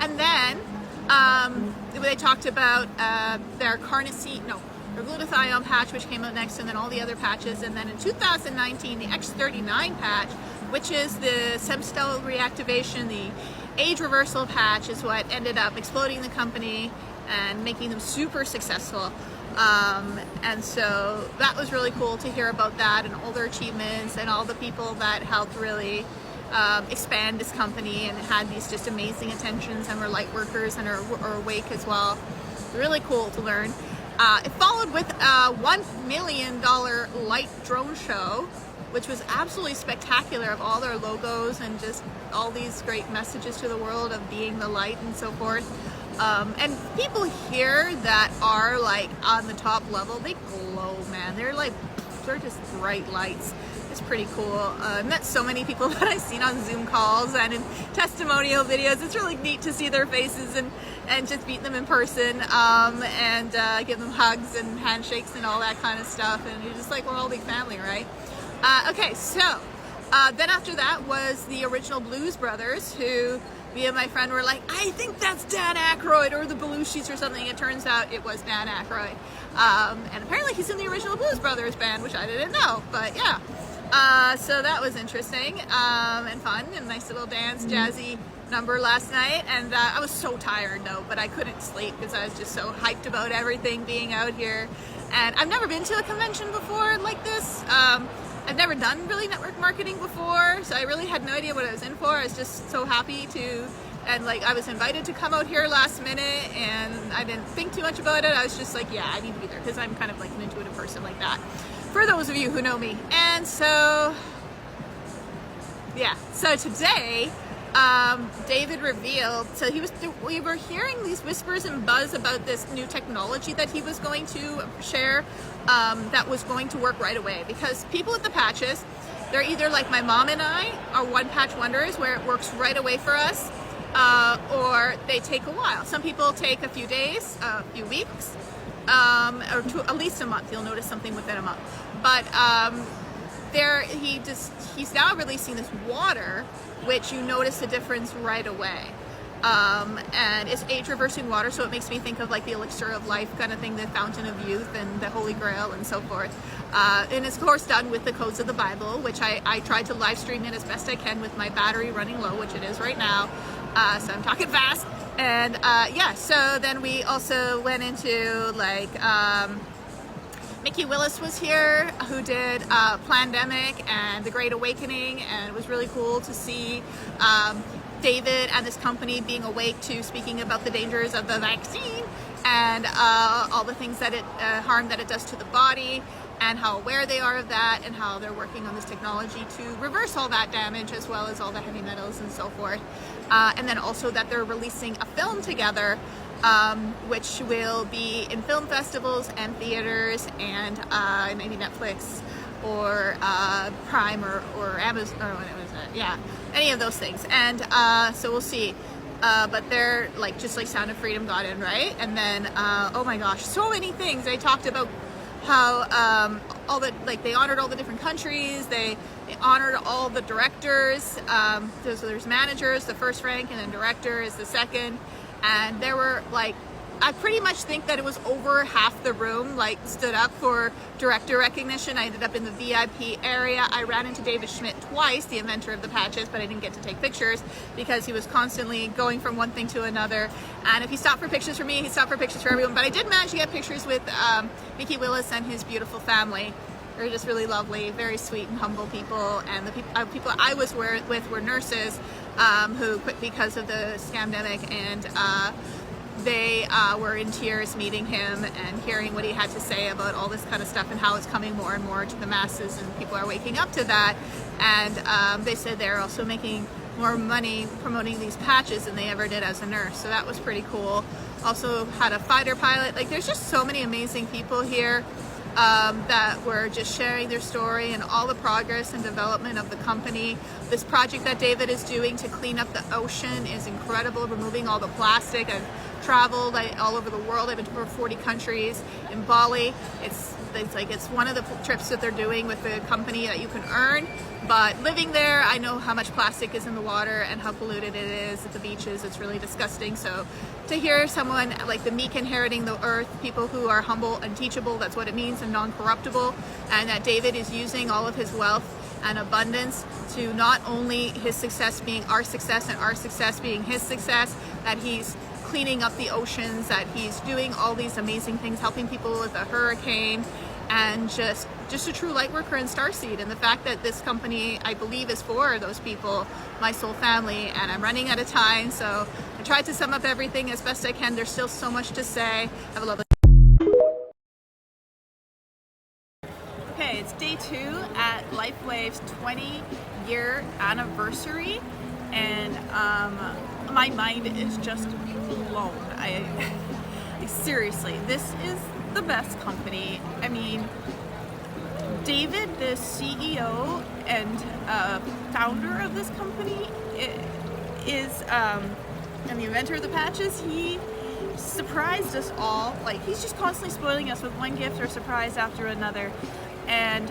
And then they talked about their carnosine, no, their glutathione patch, which came out next, and then all the other patches. And then in 2019, the X39 patch, which is the stem cell reactivation, the age reversal patch, is what ended up exploding the company and making them super successful. And so that was really cool to hear about that and all their achievements and all the people that helped really expand this company and had these just amazing intentions and were light workers and are awake as well. Really cool to learn. It followed with a $1 million light drone show, which was absolutely spectacular, of all their logos and just all these great messages to the world of being the light and so forth. And people here that are like on the top level, they glow, man. They're just bright lights. It's pretty cool. I met so many people that I've seen on Zoom calls and in testimonial videos. It's really neat to see their faces and just meet them in person and give them hugs and handshakes and all that kind of stuff. And you're just like, we're all a big family, right? Okay, so then after that was the original Blues Brothers, who me and my friend were like, I think that's Dan Aykroyd or the Belushi's or something. It turns out it was Dan Aykroyd. And apparently he's in the original Blues Brothers band, which I didn't know, but yeah. So that was interesting and fun, and a nice little dance, jazzy number last night. And I was so tired though, but I couldn't sleep because I was just so hyped about everything being out here. And I've never been to a convention before like this. I've never done really network marketing before, so I really had no idea what I was in for. I was just so happy to, and like I was invited to come out here last minute, and I didn't think too much about it. I was just like, yeah, I need to be there because I'm kind of like an intuitive person like that, for those of you who know me. And so, yeah, so today, David revealed, so we were hearing these whispers and buzz about this new technology that he was going to share that was going to work right away, because people with the patches, they're either like my mom and I are one patch wonders where it works right away for us, or they take a while. Some people take a few days, a few weeks, or at least a month. You'll notice something within a month. But he's now releasing this water, which you notice a difference right away. And it's age reversing water, so it makes me think of like the elixir of life kind of thing, the fountain of youth and the Holy Grail and so forth. And it's of course done with the codes of the Bible, which I tried to live stream it as best I can with my battery running low, which it is right now. So I'm talking fast. And yeah, so then we also went into like, Mickey Willis was here, who did Plandemic and The Great Awakening, and it was really cool to see David and his company being awake to speaking about the dangers of the vaccine and all the things that harm that it does to the body, and how aware they are of that, and how they're working on this technology to reverse all that damage, as well as all the heavy metals and so forth. And then also that they're releasing a film together, which will be in film festivals and theaters and maybe Netflix or Prime or Amazon, or what was it? Yeah, any of those things. And so we'll see. But they're like, just like Sound of Freedom got in, right? And then, oh my gosh, so many things. They talked about how all the, like, they honored all the different countries. They honored all the directors. So there's managers, the first rank, and then director is the second. And there were like, I pretty much think that it was over half the room like stood up for director recognition. I ended up in the VIP area. I ran into David Schmidt twice, the inventor of the patches, but I didn't get to take pictures because he was constantly going from one thing to another. And if he stopped for pictures for me, he stopped for pictures for everyone. But I did manage to get pictures with Mickey Willis and his beautiful family. They're just really lovely, very sweet and humble people. And the people I was with were nurses who quit because of the scamdemic, and they were in tears meeting him and hearing what he had to say about all this kind of stuff and how it's coming more and more to the masses and people are waking up to that. And they said they're also making more money promoting these patches than they ever did as a nurse. So that was pretty cool. Also had a fighter pilot. Like, there's just so many amazing people here that were just sharing their story and all the progress and development of the company. This project that David is doing to clean up the ocean is incredible, removing all the plastic. I've traveled all over the world. I've been to over 40 countries. In Bali, it's one of the trips that they're doing with the company that you can earn. But living there, I know how much plastic is in the water and how polluted it is at the beaches. It's really disgusting. So to hear someone like the meek inheriting the earth, people who are humble and teachable, that's what it means, and non-corruptible, and that David is using all of his wealth and abundance to not only his success being our success and our success being his success, that he's cleaning up the oceans, that he's doing all these amazing things, helping people with a hurricane, and just a true light worker and starseed. And the fact that this company, I believe, is for those people, my soul family. And I'm running out of time, so I tried to sum up everything as best I can. There's still so much to say. Have a lovely Okay, it's day 2 at LifeWave's 20-year anniversary, and my mind is just blown. Seriously, this is the best company. I mean, David, the CEO and founder of this company, is and the inventor of the patches. He surprised us all. Like, he's just constantly spoiling us with one gift or surprise after another. And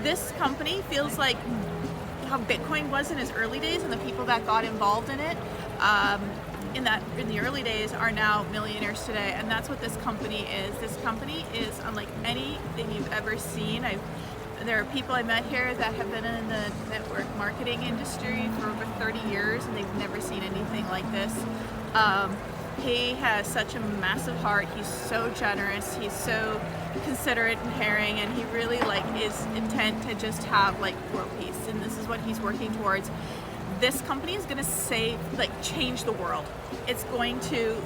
this company feels like how Bitcoin was in its early days, and the people that got involved in it in the early days are now millionaires today. And that's what this company is. This company is unlike anything you've ever seen. There are people I met here that have been in the network marketing industry for over 30 years, and they've never seen anything like this. He has such a massive heart. He's so generous. He's so considerate and caring, and he really is intent to just have world peace. And this is what he's working towards. This company is going to change the world. It's going to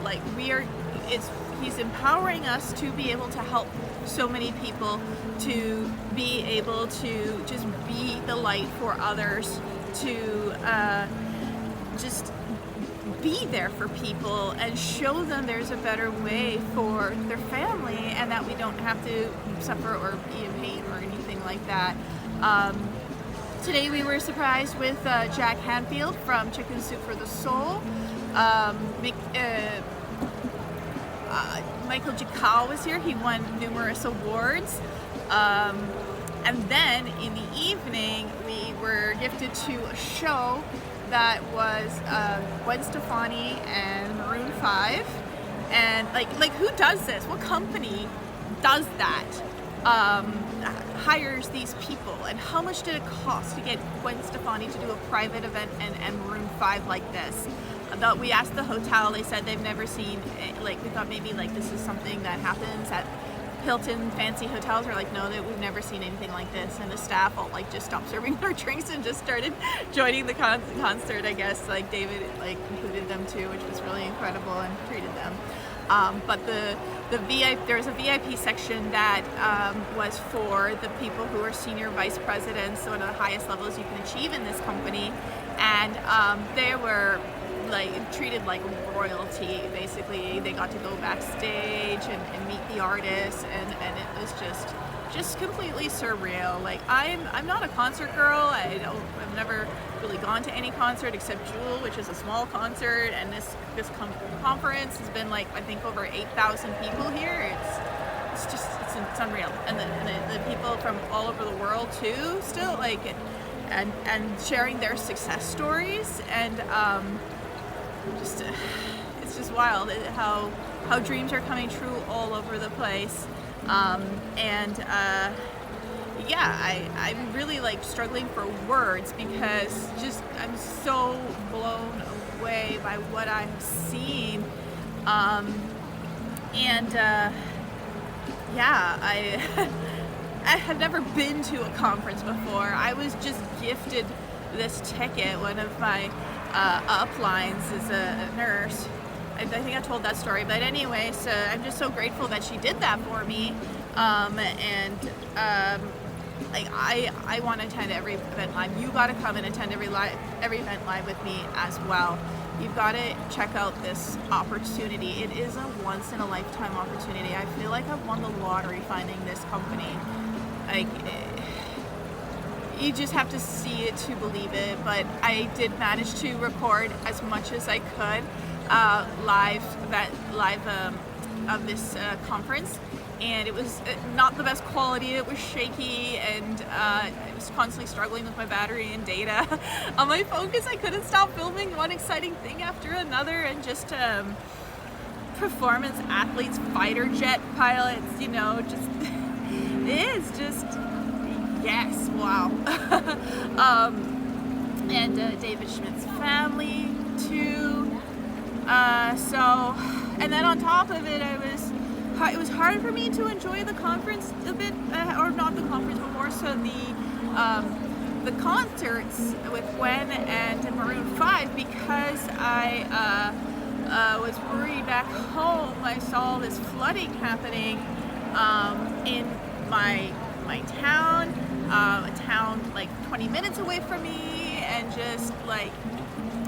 he's empowering us to be able to help so many people, to be able to just be the light for others, to just be there for people and show them there's a better way for their family, and that we don't have to suffer or be in pain or anything like that. Today we were surprised with Jack Hanfield from Chicken Soup for the Soul. Michael Jacau was here. He won numerous awards. And then in the evening we were gifted to a show that was Gwen Stefani and Maroon 5. And who does this? What company does that? Hires these people, and how much did it cost to get Gwen Stefani to do a private event and Maroon 5 like this? We asked the hotel, they said they've never seen, we thought maybe this is something that happens at Hilton fancy hotels. Are no, we've never seen anything like this. And the staff all just stopped serving their drinks and just started joining the concert. I guess David included them too, which was really incredible, and treated them. But the VIP, there was a VIP section that was for the people who are senior vice presidents, one of the highest levels you can achieve in this company, and they were treated like royalty. Basically, they got to go backstage and meet the artists, and it was just completely surreal. I'm not a concert girl. I've never really gone to any concert except Jewel, which is a small concert, and this conference has been I think over 8,000 people here. It's unreal, and the people from all over the world too, still and sharing their success stories, and it's just wild how dreams are coming true all over the place. I'm really struggling for words, because I'm so blown away by what I've seen. I had never been to a conference before. I was just gifted this ticket. One of my uplines is a nurse. I think I told that story, but anyway, so I'm just so grateful that she did that for me. I want to attend every event live. You got to come and attend every event live with me as well. You've got to check out this opportunity. It is a once-in-a-lifetime opportunity. I feel like I've won the lottery finding this company. You just have to see it to believe it, but I did manage to record as much as I could. live of this conference, and it was not the best quality. It was shaky, and I was constantly struggling with my battery and data on my phone because I couldn't stop filming one exciting thing after another, and just performance athletes, fighter jet pilots, you know, just it is just yes, wow. And David Schmidt's family too. And then on top of it, it was hard for me to enjoy the conference a bit, or not the conference, but more so the concerts with Gwen and Maroon 5, because I was worried back home. I saw this flooding happening in my town, a town like 20 minutes away from me, and just like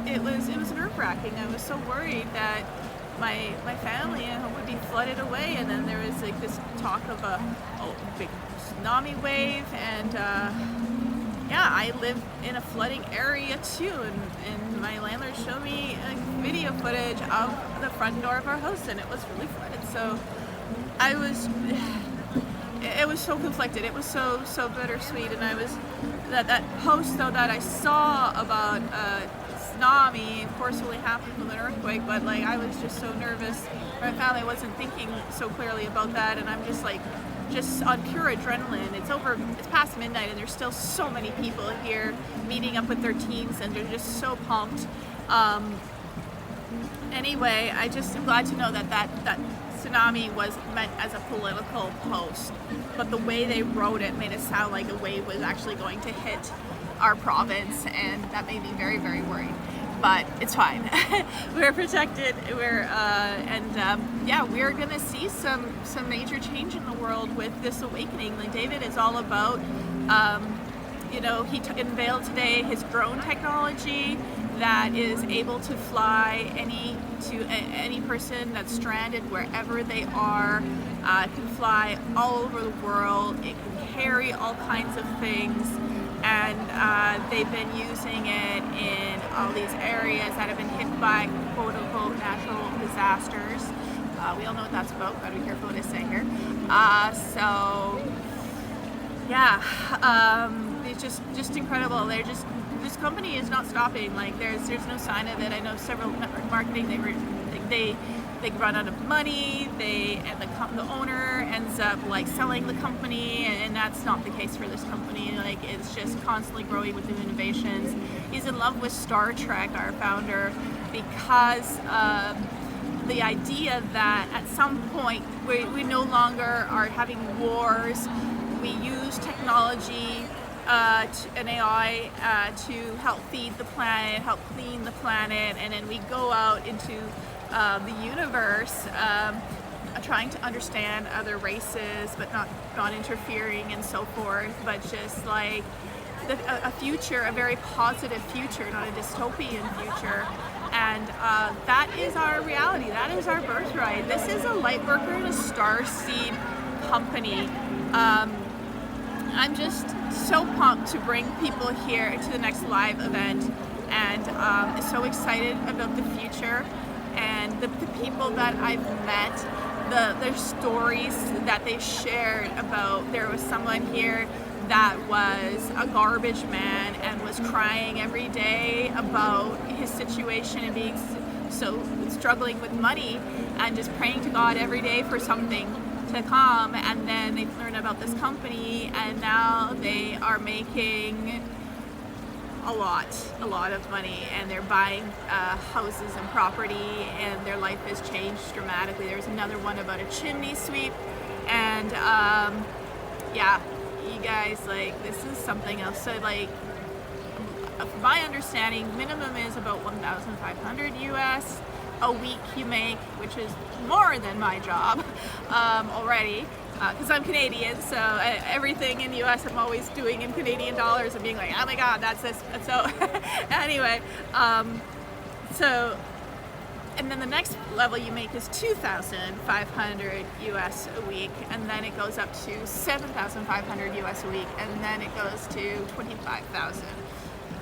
it was nerve-wracking. I was so worried that my family would be flooded away, and then there was like this talk of a big tsunami wave, and yeah, I live in a flooding area too, and my landlord showed me video footage of the front door of our house, and it was really flooded. So it was so conflicted. It was so bittersweet, and I was that post though that I saw about tsunami, of course, only happened with an earthquake, but like I was just so nervous. My family wasn't thinking so clearly about that, and I'm just on pure adrenaline. It's past midnight, and there's still so many people here meeting up with their teams, and they're just so pumped. Anyway, I just am glad to know that tsunami was meant as a political post, but the way they wrote it made it sound like a wave was actually going to hit our province, and that made me very, very worried. But it's fine. We're protected. We're gonna see some major change in the world with this awakening. Like David is all about, he unveiled today his drone technology that is able to fly any person that's stranded wherever they are. It can fly all over the world. It can carry all kinds of things, and they've been using it in all these areas that have been hit by quote-unquote natural disasters. We all know what that's about. Gotta be careful what I say here. It's just incredible. This company is not stopping. Like there's no sign of it. I know several network marketing. They run out of money. The owner ends up like selling the company, and that's not the case for this company. Like it's just constantly growing with new innovations. He's in love with Star Trek, our founder, because the idea that at some point we no longer are having wars. We use technology and AI to help feed the planet, help clean the planet, and then we go out into the universe trying to understand other races, but not interfering and so forth, but just like a future, a very positive future, not a dystopian future. And that is our reality. That is our birthright. This is a Lightworker and a Starseed company. I'm just so pumped to bring people here to the next live event, and so excited about the future and the people that I've met, their stories that they shared about. There was someone here that was a garbage man and was crying every day about his situation and being so struggling with money, and just praying to God every day for something to come. And then they learned about this company, and now they are making a lot of money, and they're buying houses and property, and their life has changed dramatically. There's another one about a chimney sweep, and you guys, like, this is something else. So like, my understanding, minimum is about 1,500 US a week you make, which is more than my job already, because I'm Canadian, so everything in the US I'm always doing in Canadian dollars and being like, oh my god, that's this. So anyway, and then the next level you make is 2,500 US a week, and then it goes up to 7,500 US a week, and then it goes to 25,000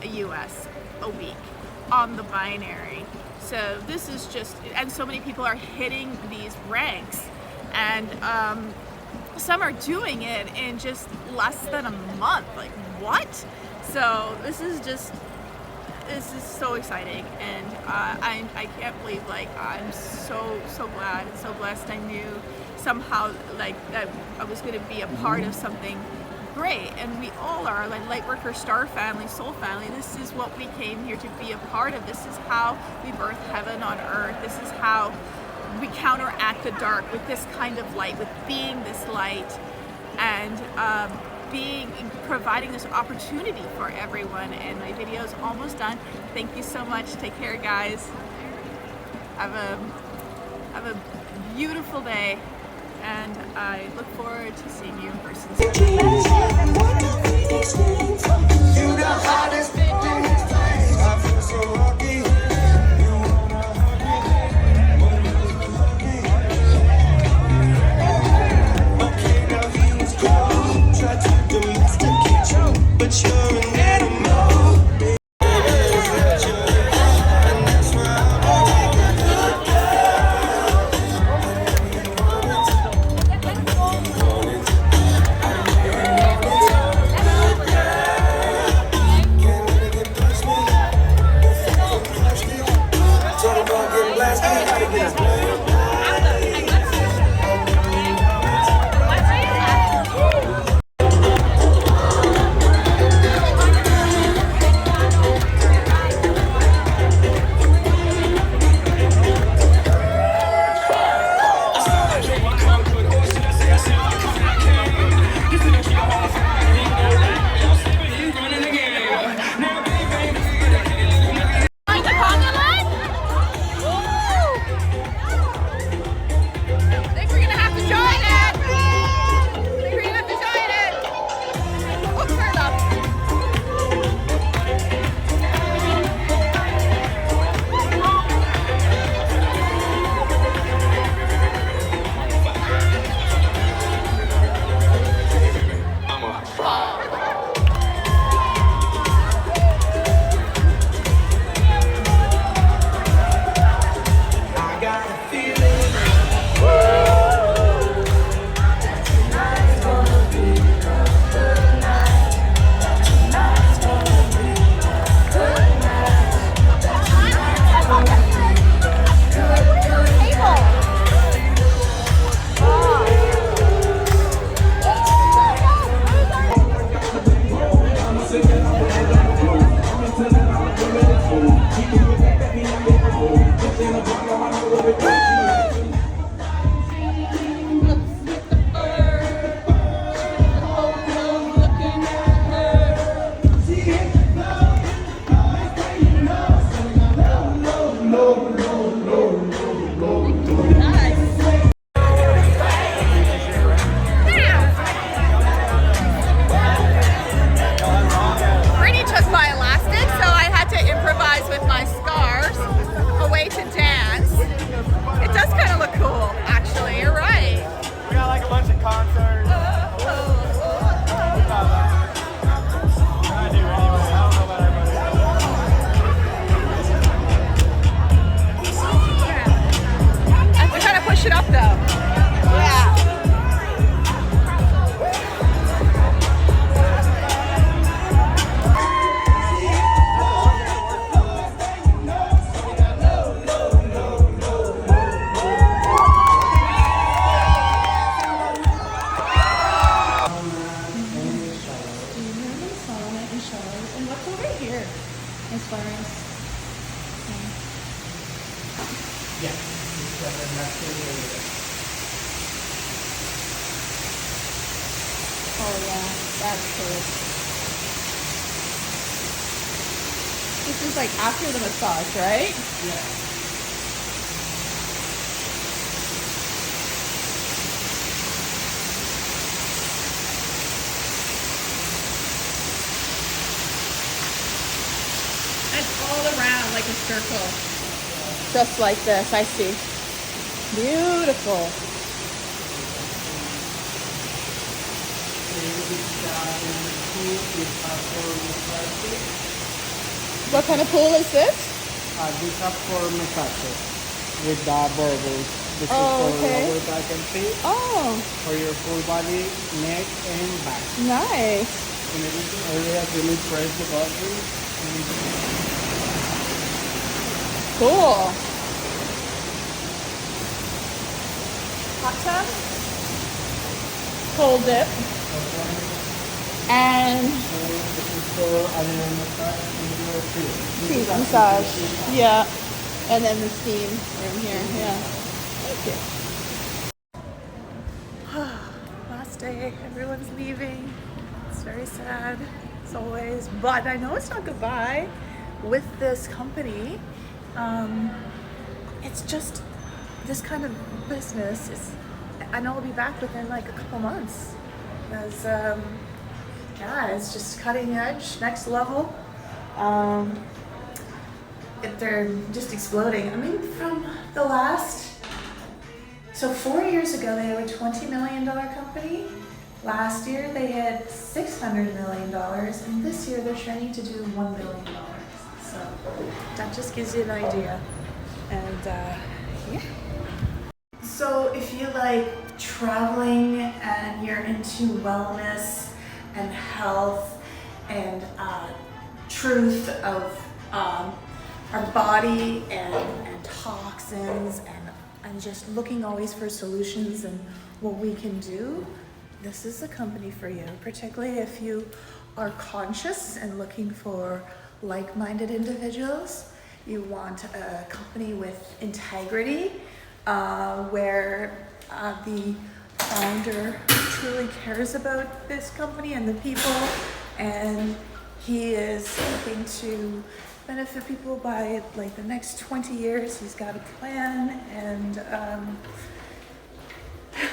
US a week on the binary. So this is just, and so many people are hitting these ranks, and some are doing it in just less than a month. Like, what? So this is so exciting, and I can't believe, like, I'm so glad and so blessed. I knew somehow, like, that I was going to be a part of something great, and we all are, like Lightworker, Star Family, Soul Family. This is what we came here to be a part of. This is how we birth heaven on earth. This is how we counteract the dark with this kind of light, with being this light, and providing this opportunity for everyone. And my video is almost done. Thank you so much. Take care, guys. Have a beautiful day, and I look forward to seeing you in person soon. You the hottest thing. I feel so lucky. Okay, now he was cold. Tried to domesticate you, but you're an animal. Oh yeah, that's cool. This is like after the massage, right? Yeah. It's all around like a circle. Just like this, I see. Beautiful. What kind of pool is this? These are for massages with the bubbles. This Oh, is for okay. lower back and feet, Oh, for your full body, neck, and back. nice. In addition, area really press the button. And Cool. Hot tub. Cold dip. And this is for other massage in your feet. feet massage. Yeah. And then the steam room here. Yeah. Thank you. Last day. Everyone's leaving. It's very sad, as always. But I know it's not goodbye with this company. It's just this kind of business is. I know I'll be back within like a couple months. Because yeah, it's just cutting edge, next level. They're just exploding. I mean, from the last, so 4 years ago they were a $20 million company. Last year they had $600 million, and this year they're trending to do $1 billion. So that just gives you an idea. And yeah. So if you like traveling and you're into wellness and health and truth of our body and toxins and just looking always for solutions and what we can do, this is a company for you, particularly if you are conscious and looking for like-minded individuals. You want a company with integrity, where the founder truly cares about this company and the people, and he is looking to benefit people by like the next 20 years. He's got a plan, and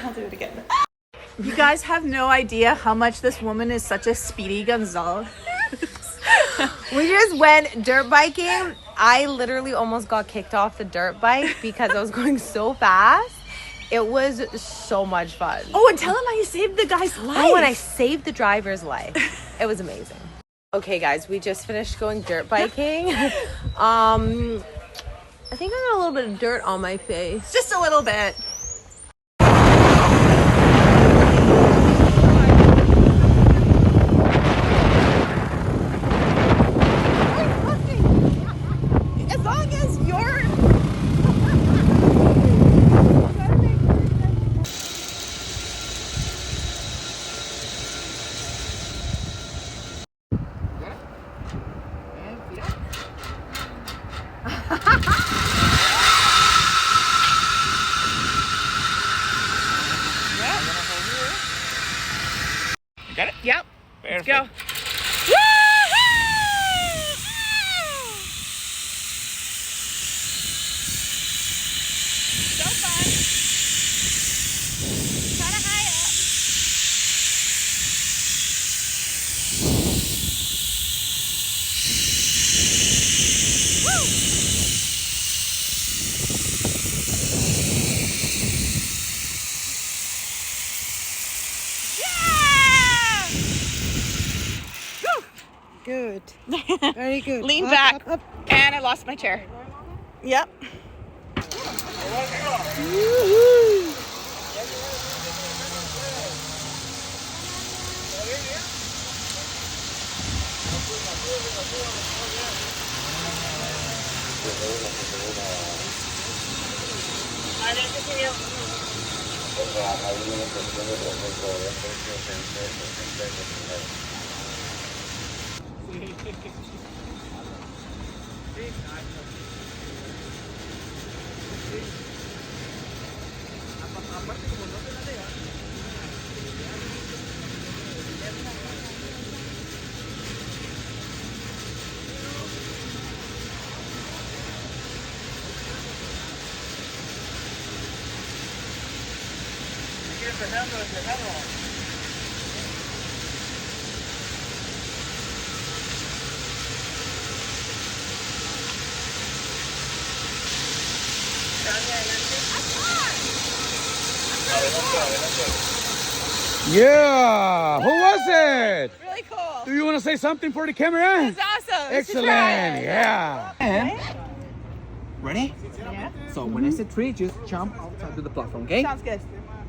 I'll do it again. You guys have no idea how much this woman is such a Speedy Gonzalez. We just went dirt biking. I literally almost got kicked off the dirt bike because I was going so fast. It was so much fun. Oh, and tell him how you saved the guy's life. Oh, and I saved the driver's life. It was amazing. Okay, guys, we just finished going dirt biking. I think I got a little bit of dirt on my face. Just a little bit. As long as you're... got it? Yep. Perfect. Let's go. So fun. Kinda high up. Woo! Good. Very good. Lean Up, back. up, up. And I lost my chair. Yep. Yeah. Who was it? Really cool. Do you want to say something for the camera? It's awesome. Excellent. Yeah. And Ready? Yeah. So when I say 3, just jump outside to the platform, okay? Sounds good.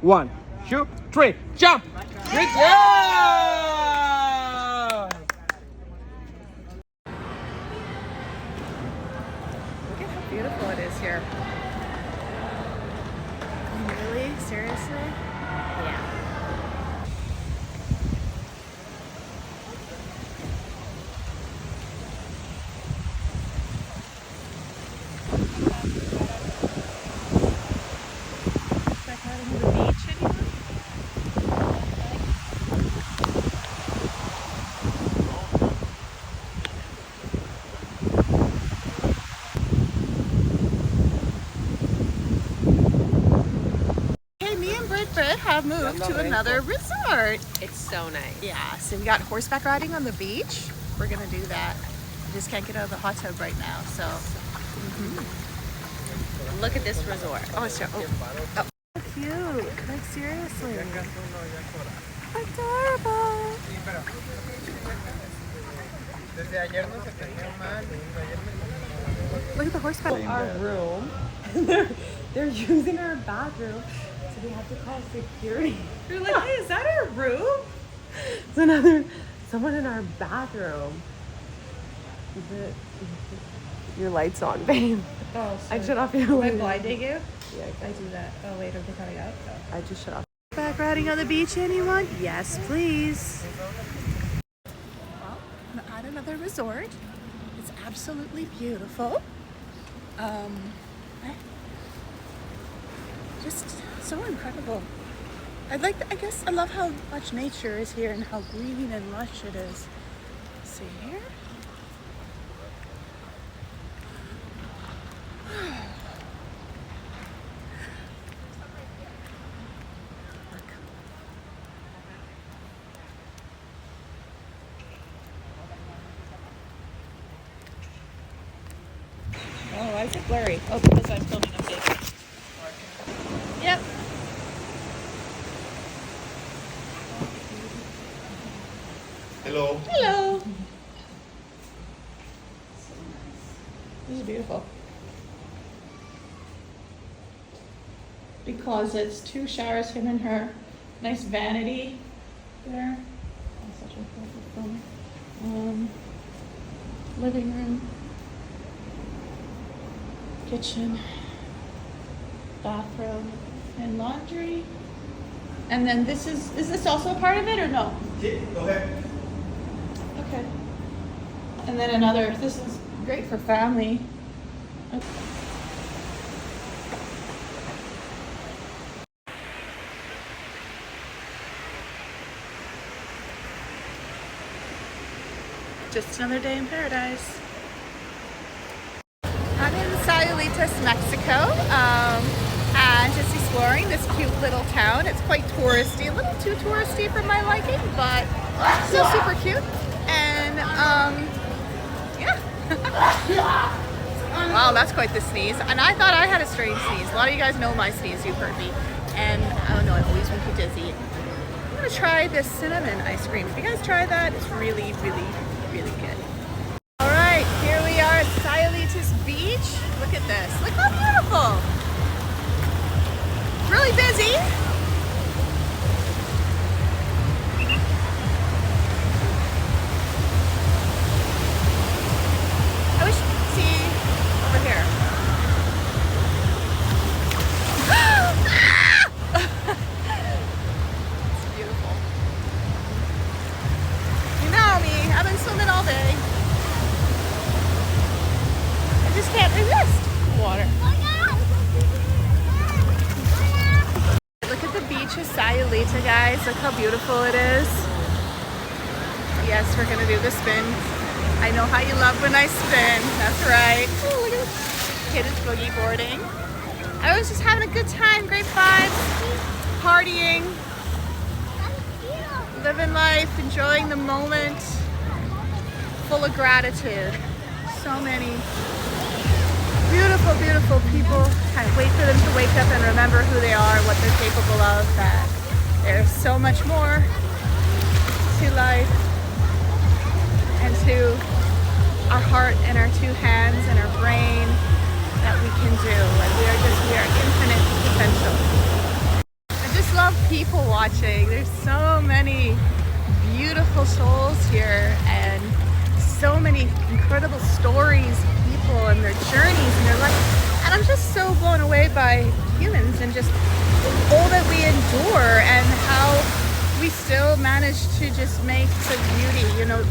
1, 2, 3, jump! Great job! Look at how beautiful it is here. Really? Seriously? Yeah. Back out into the beach, anyone? Hey, me and Brit have moved to another resort. It's so nice. Yeah, so we got horseback riding on the beach. We're gonna do that. We just can't get out of the hot tub right now, so. Look at this resort. Oh, it's so cute. Like, seriously. Adorable. Look at the horseback. Our room. They're using our bathroom, so we have to call security. They're like, hey, is that our room? It's someone in our bathroom. Is it? Your light's on, babe. Oh, I shut off your light. Am I blinding you? Yeah, I do that. Oh, wait, are they coming out? Oh. I just shut off. Back riding on the beach, anyone? Yes, please. Well, I'm at another resort. It's absolutely beautiful. Just so incredible. I love how much nature is here and how green and lush it is. See here? Oh, why is it blurry? Oh, because I'm filming a video. Yep. Hello. Hello. This is beautiful. Big closets, 2 showers, him and her. Nice vanity there. Oh, such a perfect film. Living room. Kitchen, bathroom, and laundry. And then is this also a part of it or no? Yeah, go ahead. Okay. And then this is great for family. Okay. Just another day in paradise. I'm in Sayulitas, Mexico, and just exploring this cute little town. It's quite touristy, a little too touristy for my liking, but still super cute. And yeah. Wow, that's quite the sneeze. And I thought I had a strange sneeze. A lot of you guys know my sneeze, you've heard me. And I don't know, it always makes me dizzy. I'm gonna try this cinnamon ice cream. If you guys try that, it's really, really, really good. All right, here we are at Sayulitas Beach. Look at this. Look how beautiful. It's really busy. I wish you could see over here. It's beautiful. You know me, I've been swimming all day. I just can't resist water. Look at the beach of Sayulita, guys. Look how beautiful it is. Yes, we're gonna do the spin. I know how you love when I spin. That's right. Ooh, look at this. Kids boogie boarding. I was just having a good time. Great vibes. Partying. Living life. Enjoying the moment. Full of gratitude. So many beautiful, beautiful people. Can't wait for them to wake up and remember who they are, what they're capable of, that there's so much more to life and to our heart and our 2 hands and our brain that we can do, and we are infinite potential. I just love people watching. There's so many beautiful souls here and so many incredible stories of people and their journeys and their life. And I'm just so blown away by humans and just all that we endure and how we still manage to just make such beauty. You know,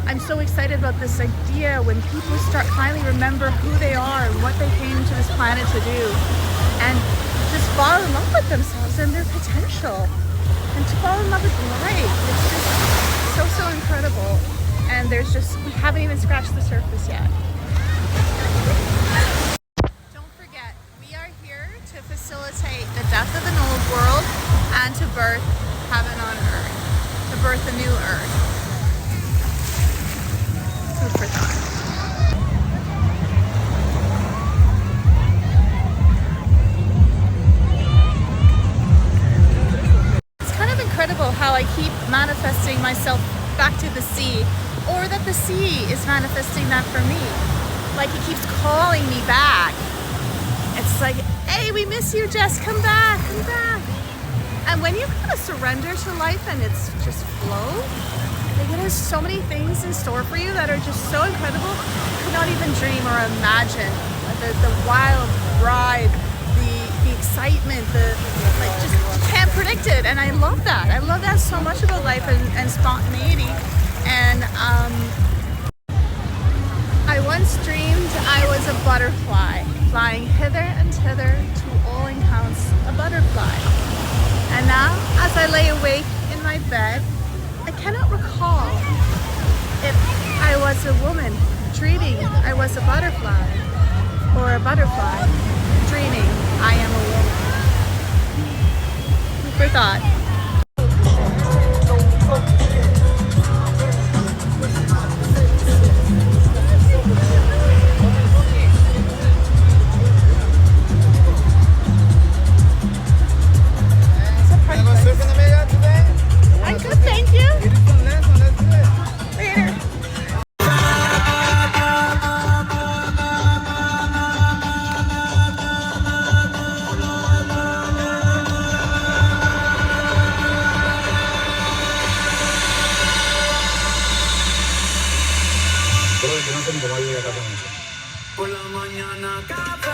I'm so excited about this idea when people start finally remember who they are and what they came to this planet to do, and just fall in love with themselves and their potential, and to fall in love with life. It's just so incredible. And we haven't even scratched the surface yet. Don't forget, we are here to facilitate the death of an old world and to birth heaven on earth, to birth a new earth. Food for thought. It's kind of incredible how I keep manifesting myself back to the sea, or that the sea is manifesting that for me. Like it keeps calling me back. It's like, hey, we miss you, Jess, come back, come back. And when you kind of surrender to life and it's just flow, like it has so many things in store for you that are just so incredible, you could not even dream or imagine. The wild ride, the excitement, just can't predict it. And I love that. I love that so much about life and spontaneity. And I once dreamed I was a butterfly, flying hither and thither to all accounts a butterfly. And now, as I lay awake in my bed, I cannot recall if I was a woman dreaming I was a butterfly, or a butterfly dreaming I am a woman. Food for thought. I'm good, thank you. Later. Por la mañana café.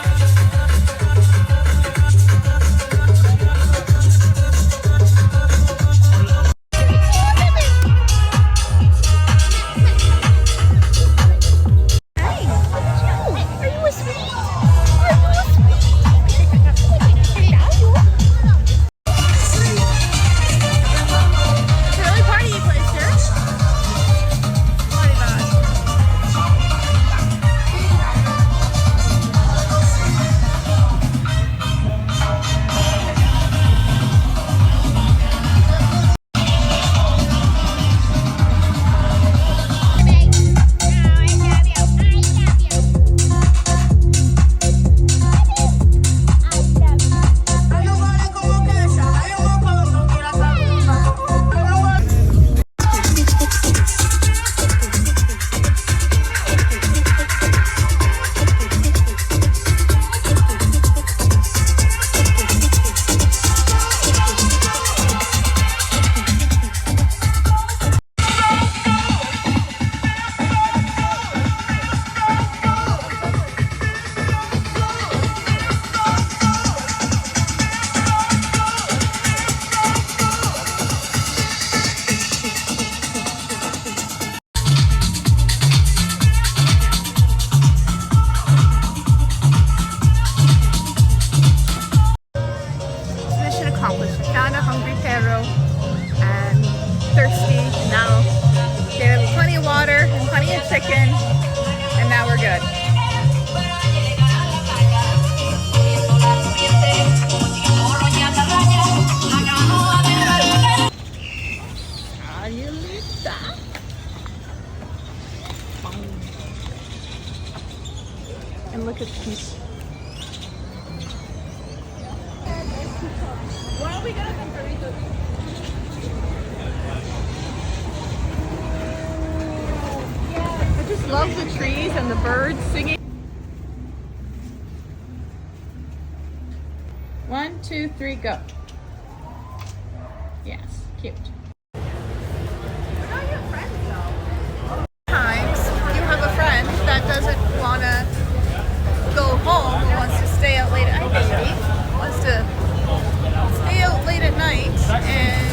chicken, and now we're good. And look at these. Why don't we get some burritos? I just love the trees and the birds singing. 2, 3, go. Yes, cute. Times you have a friend that doesn't want to go home, who wants to stay out late at night, and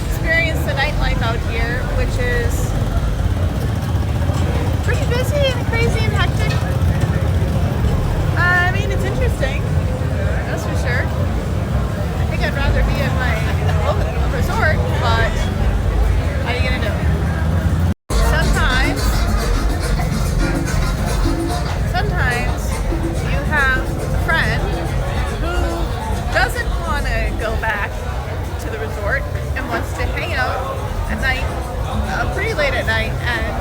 experience the nightlife out here, which is pretty busy and crazy and hectic. I mean, it's interesting, that's for sure. I think I'd rather be at my local resort, but what are you gonna do? Sometimes you have a friend who doesn't want to go back to the resort and wants to hang out at night, pretty late at night, and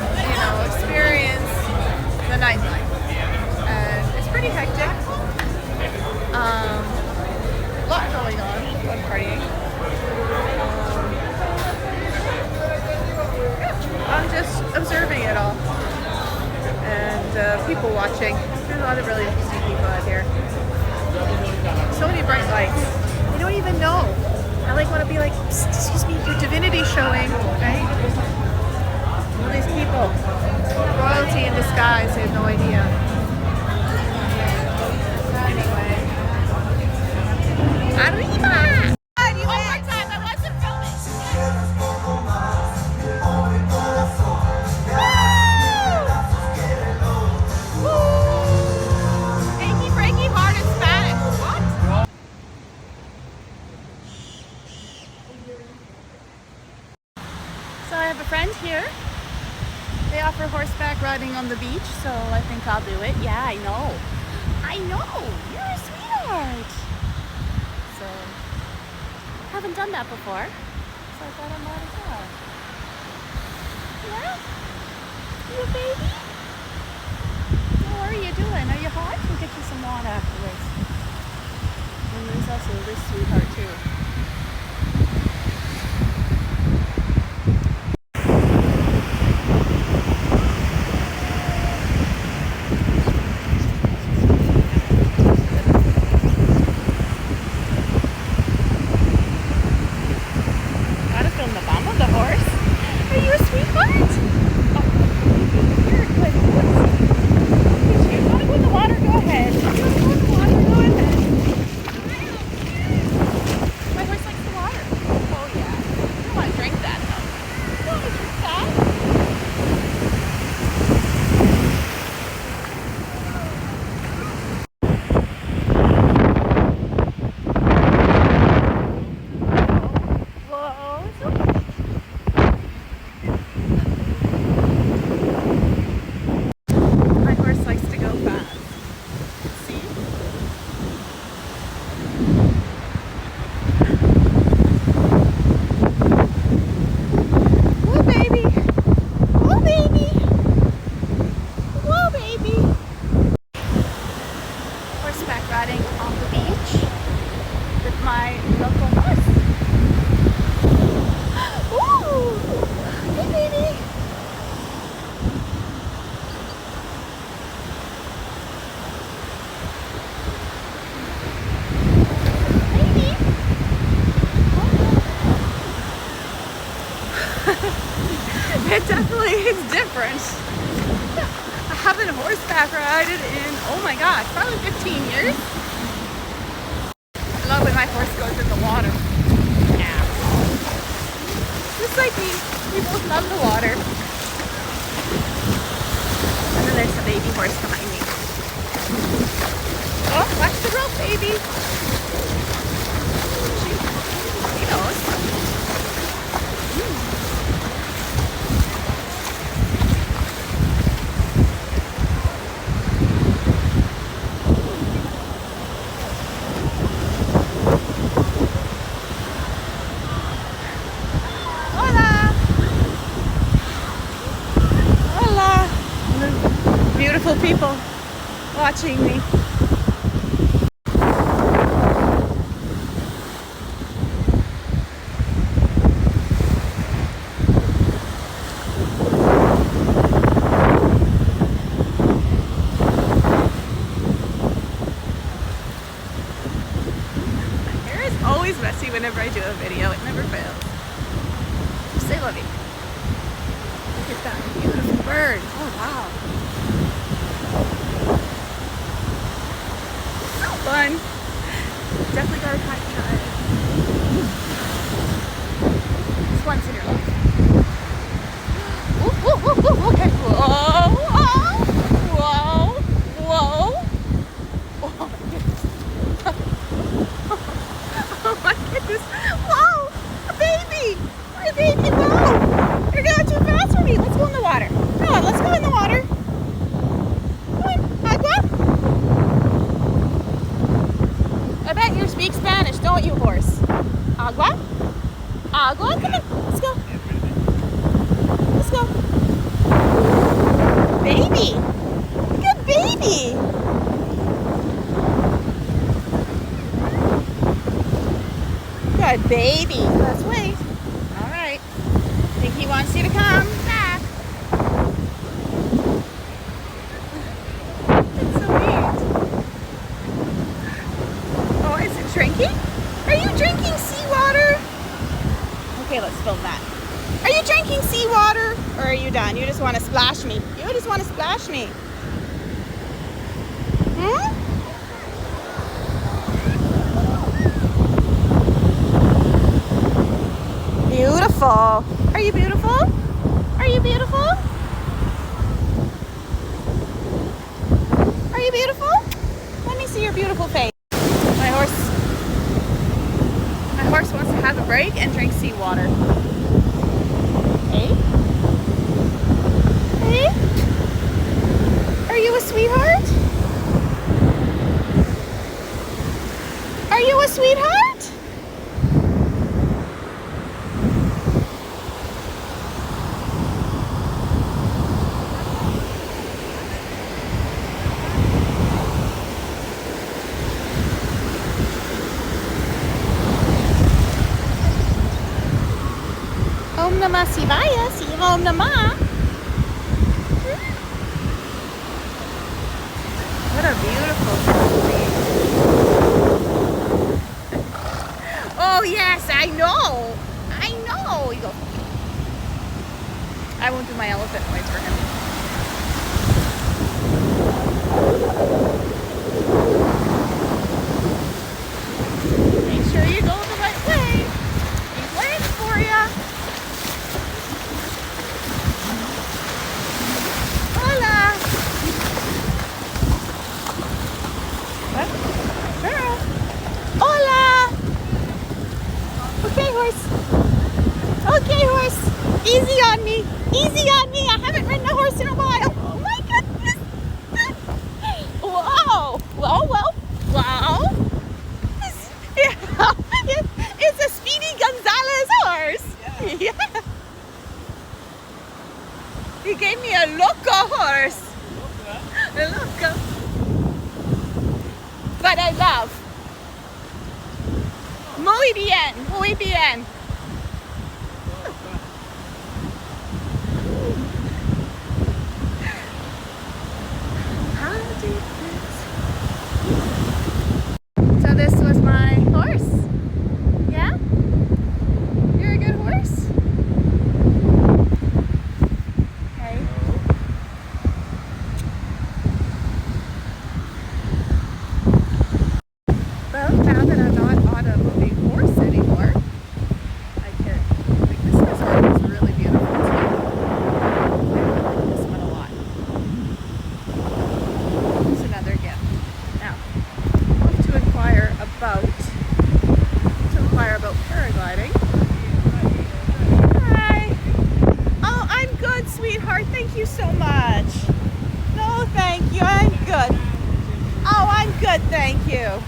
experience the nightlife. And it's pretty hectic. A lot going on when partying. I'm just observing it all. And people watching. There's a lot of really interesting people out here. So many bright lights. They don't even know. I want to be like, excuse me, your divinity showing, right? All these people. Royalty in disguise, they have no idea. Anyway. Arriba! One more time, I wasn't Achy, breaky heart in Spanish. What? So I have a friend here. They offer horseback riding on the beach, so I think I'll do it. Yeah, I know. I know. You're a sweetheart. So, haven't done that before, so I thought I might as well. Yeah? You a baby? How are you doing? Are you hot? We'll get you some water afterwards. And there's also this sweetheart too. Gotta film the bum of the horse. Are you a sweetheart? Oh, you're a good horse. If you want to go in the water, go ahead. If you want to go in the water, go ahead. My horse likes the water. Oh yeah. You don't want to drink that though. You don't want to drink that. Whoa, it's okay. My horse likes to go fast. See? Whoa, baby. Whoa, baby. Whoa, baby. Horseback riding on the beach with my local horse. Ooh! Hey, baby. Baby. It definitely is different. I haven't horseback ridden in, oh my gosh, probably 15 years. I love when my horse goes in the water. Yeah. Just like me, we both love the water. And then there's a baby horse behind me. Oh, watch the rope, baby. She knows. Hola! Hola! Beautiful people watching me. Say lovey. Look at that beautiful bird. Oh wow. So fun. Definitely gotta try it. Just once in your life. Ooh, ooh, ooh, ooh, okay. Whoa, whoa, whoa, whoa. Oh my goodness. Whoa, a baby. A baby, whoa. You're going too fast for me. Let's go in the water. Come on, let's go in the water. Come on, Agua. I bet you speak Spanish, don't you, horse? Agua? Agua, come on, let's go. Let's go. Baby. Good baby. Good baby. Let's wait. All right. I think he wants you to come back. It's so neat. Oh, is it drinking? Are you drinking seawater? Okay, let's film that. Are you drinking seawater or are you done? You just want to splash me. You just want to splash me. Hmm? Beautiful. Are you beautiful? Are you beautiful? Are you beautiful? Let me see your beautiful face. My horse wants to have a break and drink seawater. Hey? Hey? Are you a sweetheart? Are you a sweetheart? Om Namah Shivaya, Shiva Om Namah. What a beautiful country. Oh yes, I know. I know. You go. I won't do my elephant noise for him. Make sure you go the right way. He's waiting for you. Hola. What? Girl. Hola. Okay, horse. Okay, horse. Easy on me. Easy on me. I haven't ridden a horse in a while. Oh my goodness. Whoa. Whoa, whoa. Wow. Yeah. It's a Speedy Gonzalez horse. Yeah. He gave me a loco horse. A loco. But I love. Muy bien. Muy bien. So this was my horse. Yeah? You're a good horse? Okay. Well, now that I'm not on a moving horse anymore, I can, like, this resort is really beautiful too. I like this one a lot. It's another gift. Now, I want to inquire about paragliding. Hi. Oh, I'm good, sweetheart. Thank you so much. No, thank you. I'm good. Oh, I'm good, thank you. Yeah.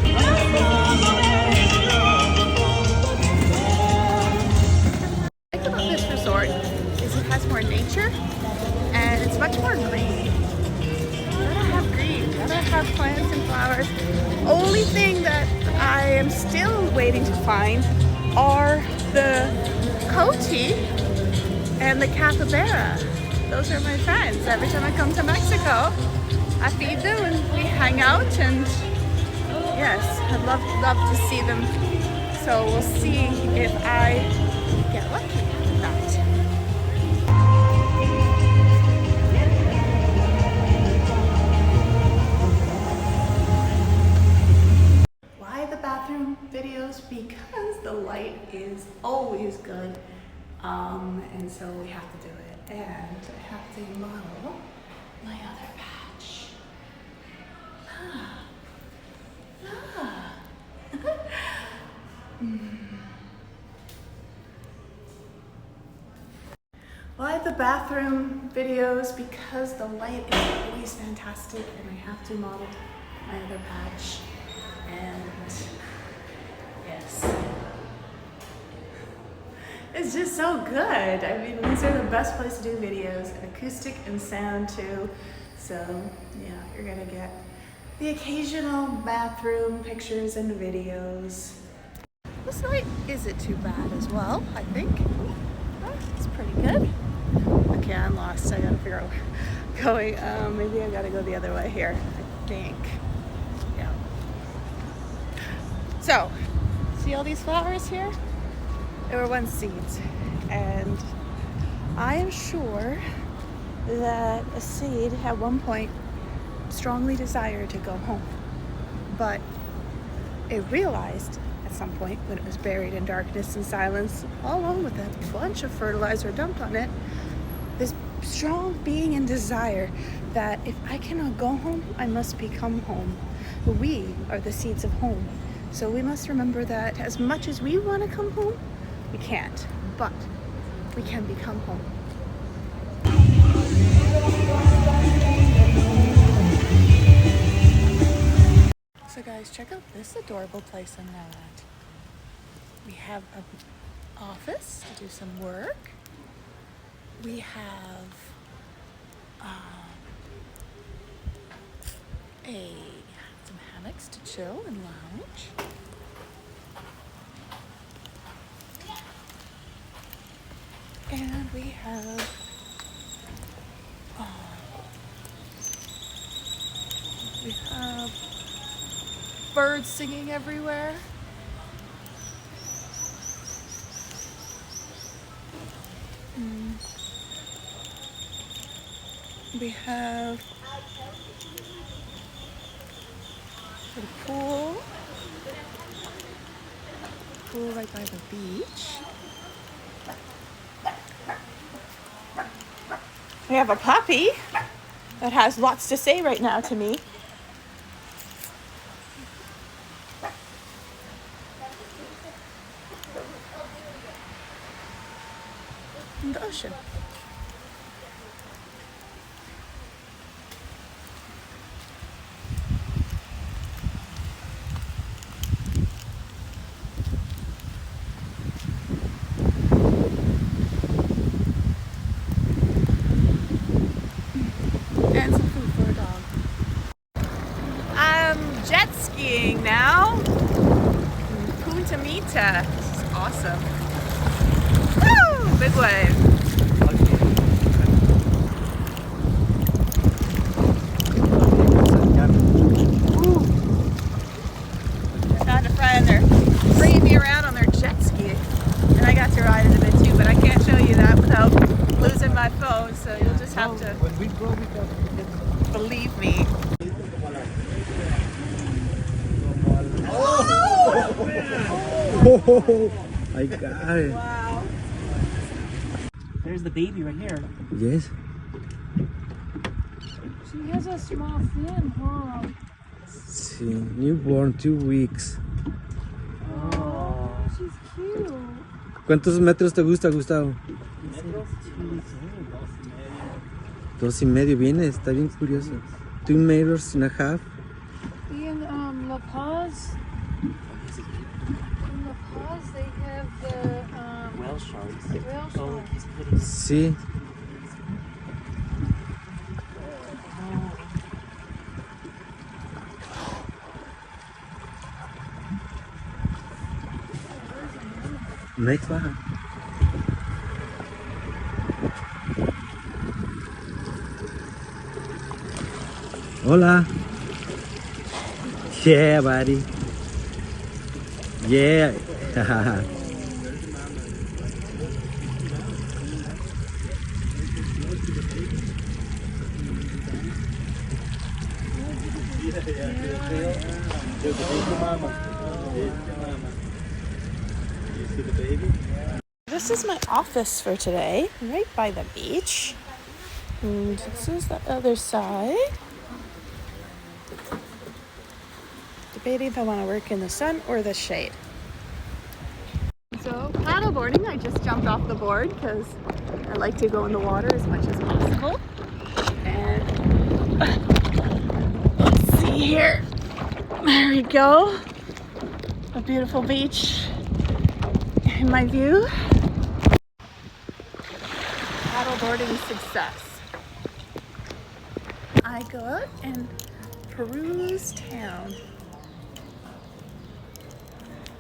What I like about this resort is it has more flowers. Only thing that I am still waiting to find are the coati and the capybara. Those are my friends. Every time I come to Mexico, I feed them and we hang out, and yes, I'd love to see them. So we'll see if I get lucky with that. Why the bathroom videos? Because the light is always good, and so we have to do it. And I have to model my other patch. Why the bathroom videos? Because the light is always fantastic, and I have to model my other patch. And yes, it's just so good. I mean, these are the best place to do videos, acoustic and sound too. So yeah, you're gonna get the occasional bathroom pictures and videos. This light isn't too bad as well, I think. Oh, it's pretty good. Okay, I'm lost. I gotta figure out where I'm going. Maybe I gotta go the other way here, I think. Yeah. So, see all these flowers here? They were once seeds, and I am sure that a seed at one point strongly desired to go home, but it realized at some point, when it was buried in darkness and silence, all along with a bunch of fertilizer dumped on it, this strong being and desire that if I cannot go home, I must become home. We are the seeds of home. So we must remember that as much as we want to come home, we can't, but we can become home. So guys, check out this adorable place I'm now at. We have an office to do some work. We have some hammocks to chill and lounge. And we have birds singing everywhere. We have a pool right by the beach. We have a puppy that has lots to say right now to me. And the ocean. And some food for a dog. I'm jet skiing now. Punta Mita. This is awesome. Woo! Big wave. I found a friend. They're bringing me around on their jet ski, and I got to ride it a bit too. But I can't show you that without losing my phone. So you'll just have to believe me. Oh my God. Wow. There's the baby right here. Yes. She has a small fin, huh? Sí, newborn, 2 weeks. Oh, she's cute. ¿Cuántos metros te gusta, Gustavo? 2.5. Viene, está bien curioso. 2.5 meters. In La Paz, they have the Whale sharks. whale Oh, sharks. he's pretty. Sí. Next one. Hola. Yeah, buddy. Yeah. This is my office for today, right by the beach. And this is the other side. Debating if I want to work in the sun or the shade. So paddleboarding, I just jumped off the board because I like to go in the water as much as possible. And let's see here. There we go. A beautiful beach in my view. Paddleboarding success. I go out and peruse town.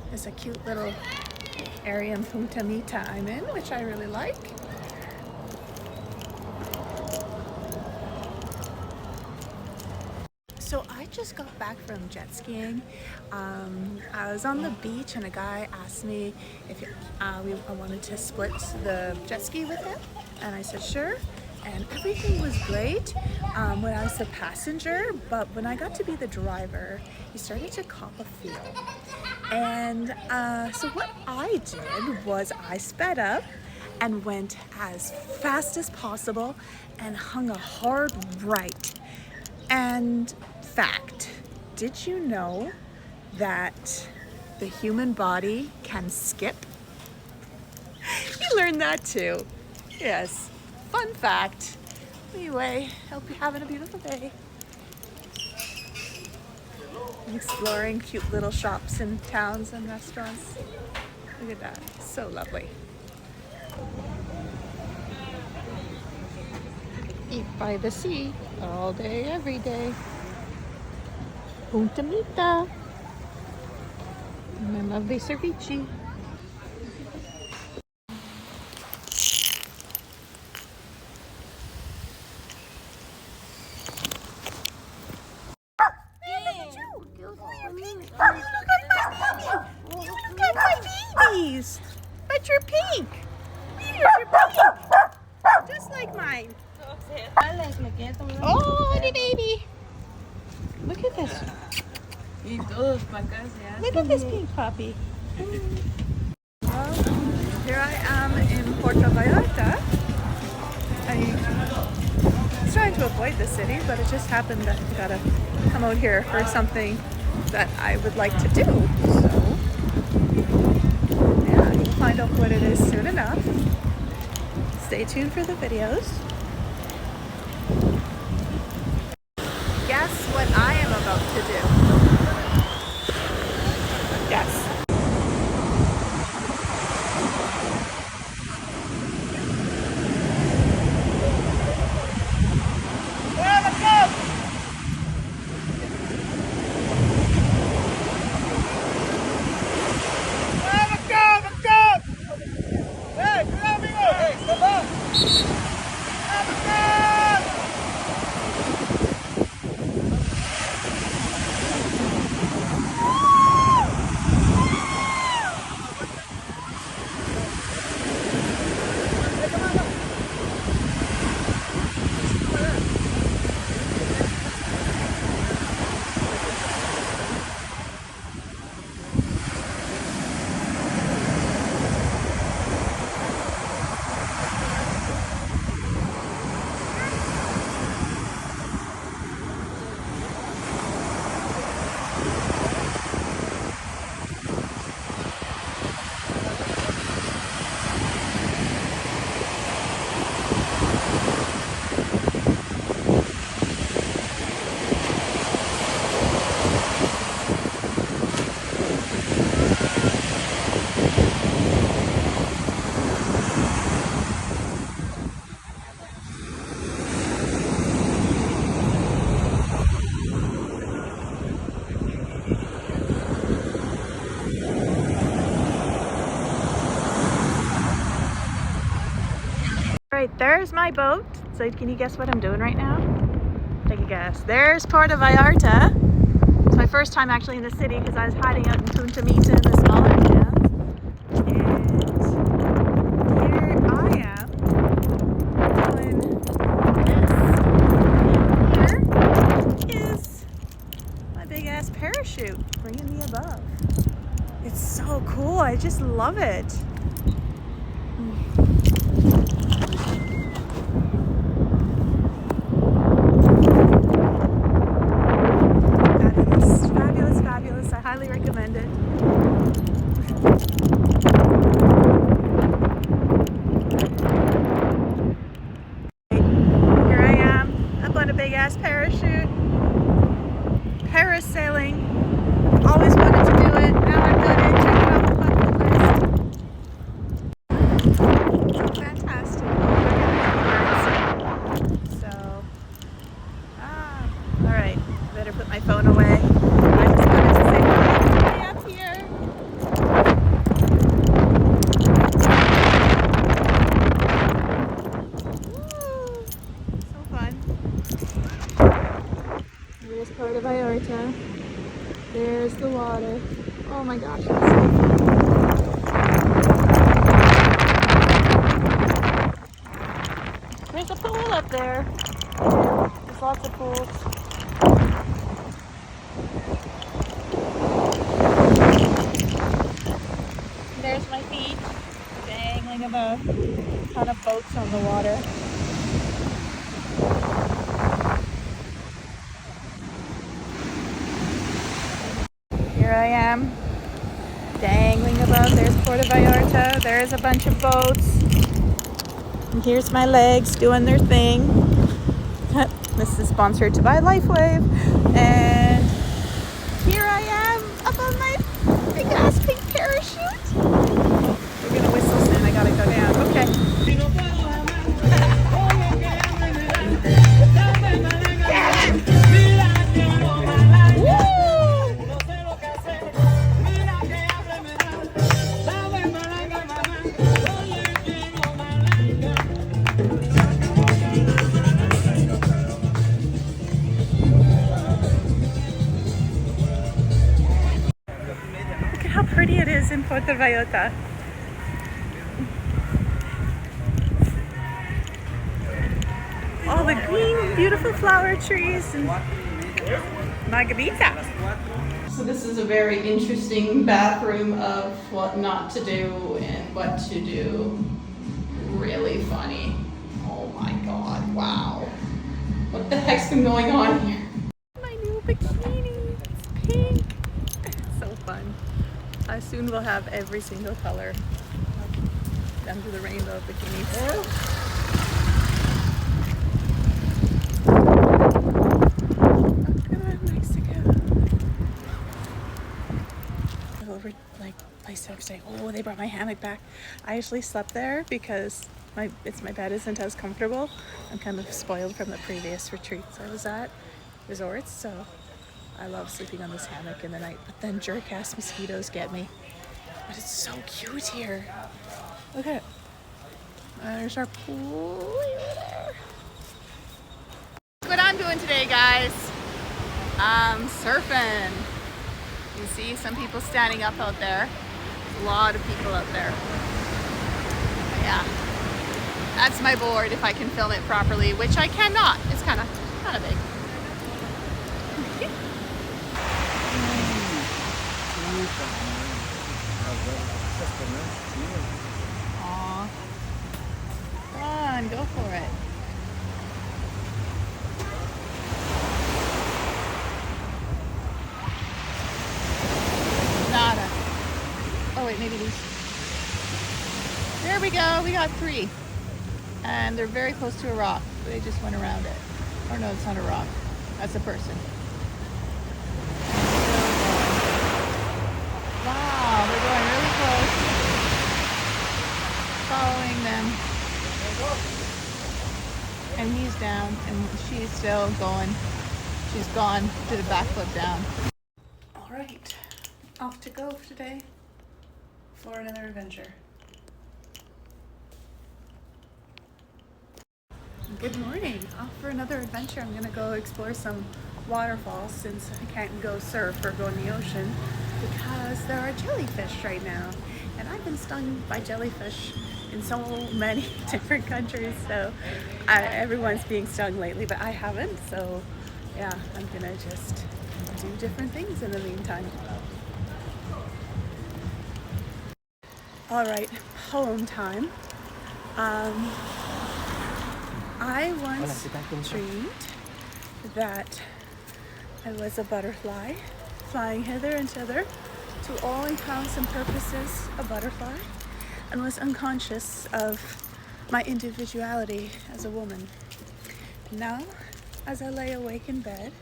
There's a cute little area in Punta Mita I'm in, which I really like. So I just got back from jet skiing. I was on the beach and a guy asked me if I wanted to split the jet ski with him, and I said sure. And everything was great when I was the passenger, but when I got to be the driver, he started to cop a feel. And so what I did was I sped up and went as fast as possible and hung a hard right. And fact, did you know that the human body can skip? You learned that too. Yes, fun fact. Anyway, hope you're having a beautiful day. Exploring cute little shops and towns and restaurants. Look at that, so lovely. Eat by the sea all day, every day. Punta Mita. My lovely ceviche. But you're pink. You're pink. Just like mine. Oh, the baby. Look at this. Look at this pink puppy. Well, here I am in Puerto Vallarta. I was trying to avoid the city, but it just happened that I gotta come out here for something that I would like to do. So yeah, you'll find out what it is soon enough. Stay tuned for the videos. Guess what I am about to do? Yes. Right, there's my boat. So can you guess what I'm doing right now? Take a guess. There's Puerto Vallarta. It's my first time actually in the city because I was hiding out in Punta Mita in the smaller towns. And here I am doing this. Here is my big ass parachute bringing me above. It's so cool. I just love it. Fabulous, fabulous. I highly recommend it. Here I am up on a big ass parachute, parasailing. Always wanted to do it. Now I'm doing it. Check it off the bucket list. Fantastic. So, all right. Better put my phone away. I just wanted to say hi up here. Woo! So fun. Here's Puerto Vallarta. There's the water. Oh my gosh, it's so fun. There's a pool up there. There's lots of pools. There's my feet dangling above. A ton of boats on the water. Here I am, dangling above. There's Puerto Vallarta. There's a bunch of boats. And here's my legs doing their thing. This is sponsored by Lifewave. And here I am up on my big ass pink parachute. We're gonna whistle soon. I gotta go down. Okay. Look at how pretty it is in Puerto Vallarta. All the green, beautiful flower trees and margarita. So this is a very interesting bathroom of what not to do and what to do. Really funny. Oh my god, wow. What the heck's been going on here? My new bikini, it's pink. It's so fun. I soon will have every single color under the rainbow bikinis. Over like place yesterday. Oh, they brought my hammock back. I actually slept there because my bed isn't as comfortable. I'm kind of spoiled from the previous retreats I was at, resorts, so I love sleeping on this hammock in the night. But then jerk-ass mosquitoes get me. But it's so cute here. Look at it. There's our pool over there. What I'm doing today, guys. I'm surfing. You see some people standing up out there. A lot of people out there. But yeah, that's my board if I can film it properly, which I cannot. It's kind of big. Aw. Come on, go for it. Nada. Oh wait, maybe these. There we go, we got 3. And they're very close to a rock. They just went around it. Oh no, it's not a rock. That's a person. Wow, they're going really close. Following them. And he's down, and she's still going. She's gone to the backflip down. All right, off to go for today for another adventure. Good morning. Off for another adventure. I'm gonna go explore some waterfalls since I can't go surf or go in the ocean because there are jellyfish right now. And I've been stung by jellyfish in so many different countries, so everyone's being stung lately, but I haven't. So yeah, I'm gonna just do different things in the meantime. All right, poem time. I once dreamed that I was a butterfly flying hither and thither, to all intents and purposes a butterfly, and was unconscious of my individuality as a woman. Now, as I lay awake in bed,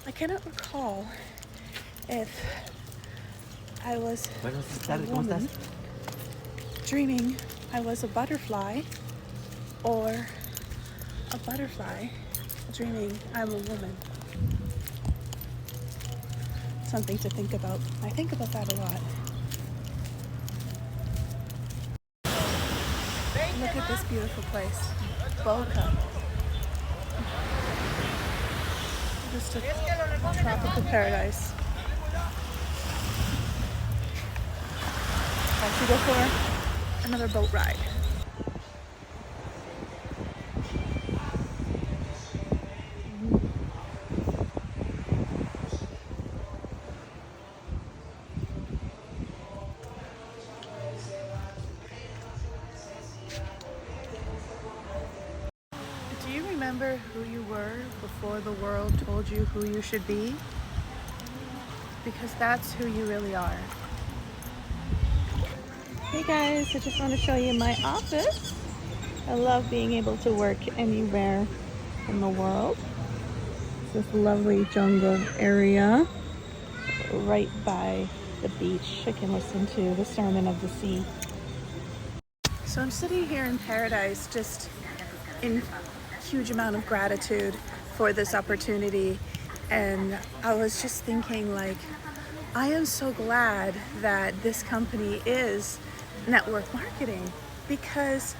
I cannot recall if I was a woman dreaming I was a butterfly, or a butterfly dreaming I'm a woman. Something to think about. I think about that a lot. Look at this beautiful place, Boca. Just a tropical paradise. Time to go for another boat ride. Do you remember who you were before the world told you who you should be? Because that's who you really are. Hey guys, I just want to show you my office. I love being able to work anywhere in the world. It's this lovely jungle area right by the beach. I can listen to the sermon of the sea. So I'm sitting here in paradise, just in huge amount of gratitude for this opportunity, and I was just thinking, like, I am so glad that this company is network marketing, because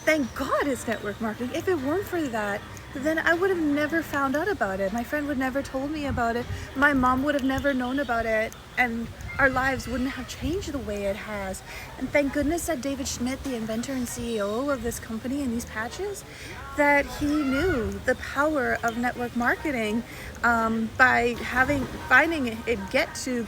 thank God it's network marketing. If it weren't for that, then I would have never found out about it. My friend would never told me about it. My mom would have never known about it, and our lives wouldn't have changed the way it has. And thank goodness that David Schmidt, the inventor and CEO of this company and these patches, that he knew the power of network marketing by finding it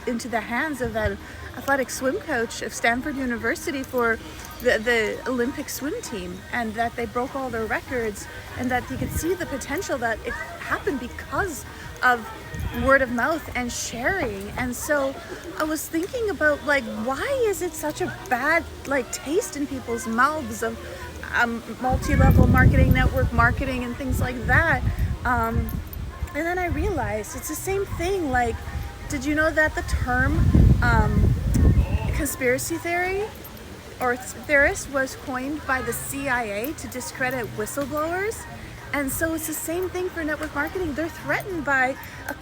into the hands of that athletic swim coach of Stanford University for the Olympic swim team, and that they broke all their records, and that you could see the potential that it happened because of word of mouth and sharing. And so I was thinking about, like, why is it such a bad taste in people's mouths of multi-level marketing, network marketing, and things like that. And then I realized it's the same thing. Like, did you know that the term conspiracy theory or theorist was coined by the CIA to discredit whistleblowers? And so it's the same thing for network marketing. They're threatened by a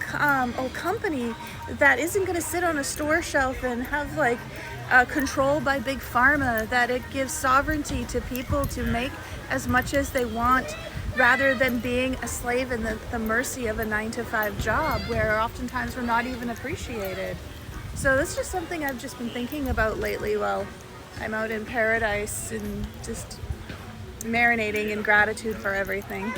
company that isn't going to sit on a store shelf and have control by big pharma, that it gives sovereignty to people to make as much as they want, rather than being a slave in the mercy of a 9-to-5 job where oftentimes we're not even appreciated. So that's just something I've just been thinking about lately while I'm out in paradise and just marinating in gratitude for everything.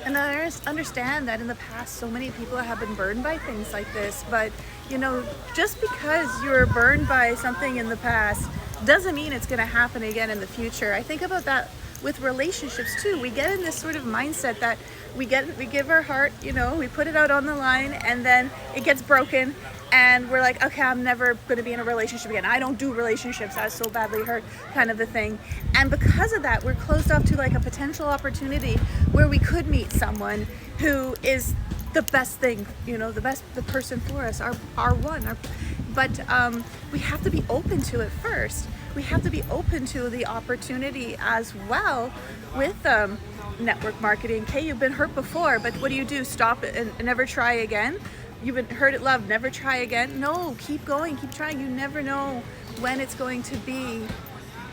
And I understand that in the past so many people have been burned by things like this, but you know, just because you were burned by something in the past doesn't mean it's going to happen again in the future. I think about that with relationships too. We get in this sort of mindset that we give our heart, you know, we put it out on the line, and then it gets broken, and we're like, okay, I'm never going to be in a relationship again. I don't do relationships. I was so badly hurt, kind of a thing. And because of that, we're closed off to like a potential opportunity where we could meet someone who is the best thing, you know, the person for us, our one. But we have to be open to it first. We have to be open to the opportunity as well with network marketing. Okay, you've been hurt before, but what do? Stop it and never try again? You've been hurt at love, never try again? No, keep going, keep trying. You never know when it's going to be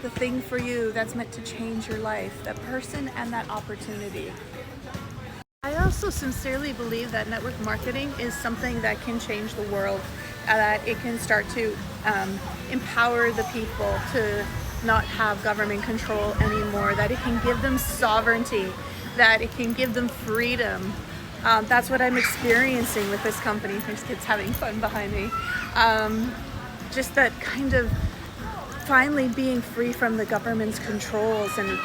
the thing for you that's meant to change your life, that person and that opportunity. I also sincerely believe that network marketing is something that can change the world, that it can start to empower the people to not have government control anymore, that it can give them sovereignty, that it can give them freedom. That's what I'm experiencing with this company. There's kids having fun behind me. Just that kind of finally being free from the government's controls, and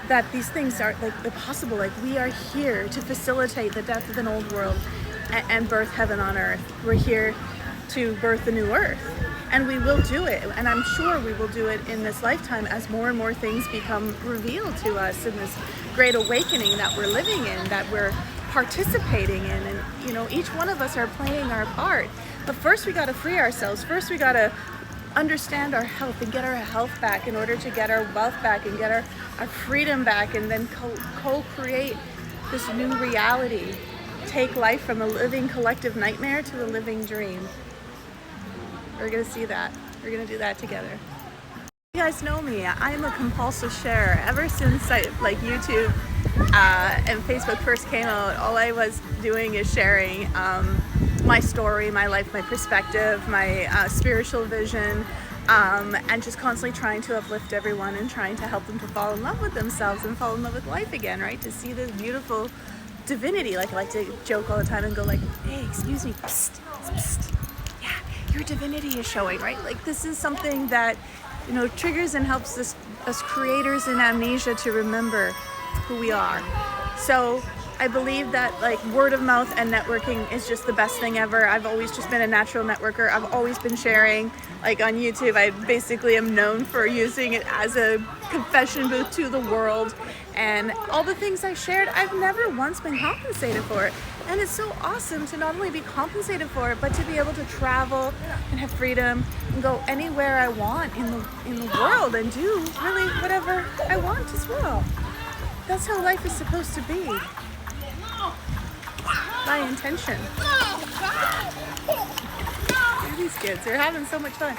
that these things are like possible. Like, we are here to facilitate the death of an old world and birth heaven on earth. We're here to birth a new earth, and we will do it. And I'm sure we will do it in this lifetime as more and more things become revealed to us in this great awakening that we're living in, that we're participating in. And you know, each one of us are playing our part. But first we got to free ourselves. First we got to understand our health and get our health back in order to get our wealth back and get our freedom back, and then co-create this new reality. Take life from a living collective nightmare to a living dream. We're gonna see that. We're gonna do that together. You guys know me. I'm a compulsive sharer. Ever since YouTube and Facebook first came out, all I was doing is sharing my story, my life, my perspective, my spiritual vision, and just constantly trying to uplift everyone and trying to help them to fall in love with themselves and fall in love with life again, right? To see this beautiful divinity. Like, I like to joke all the time and go like, hey, excuse me, psst, psst. Yeah, your divinity is showing, right? Like, this is something that, you know, triggers and helps us creators in amnesia to remember who we are. So I believe that like word of mouth and networking is just the best thing ever. I've always just been a natural networker. I've always been sharing. Like on YouTube, I basically am known for using it as a confession booth to the world. And all the things I shared, I've never once been compensated for it. And it's so awesome to not only be compensated for it, but to be able to travel and have freedom and go anywhere I want in the world and do really whatever I want as well. That's how life is supposed to be. By intention. Look at these kids, they're having so much fun.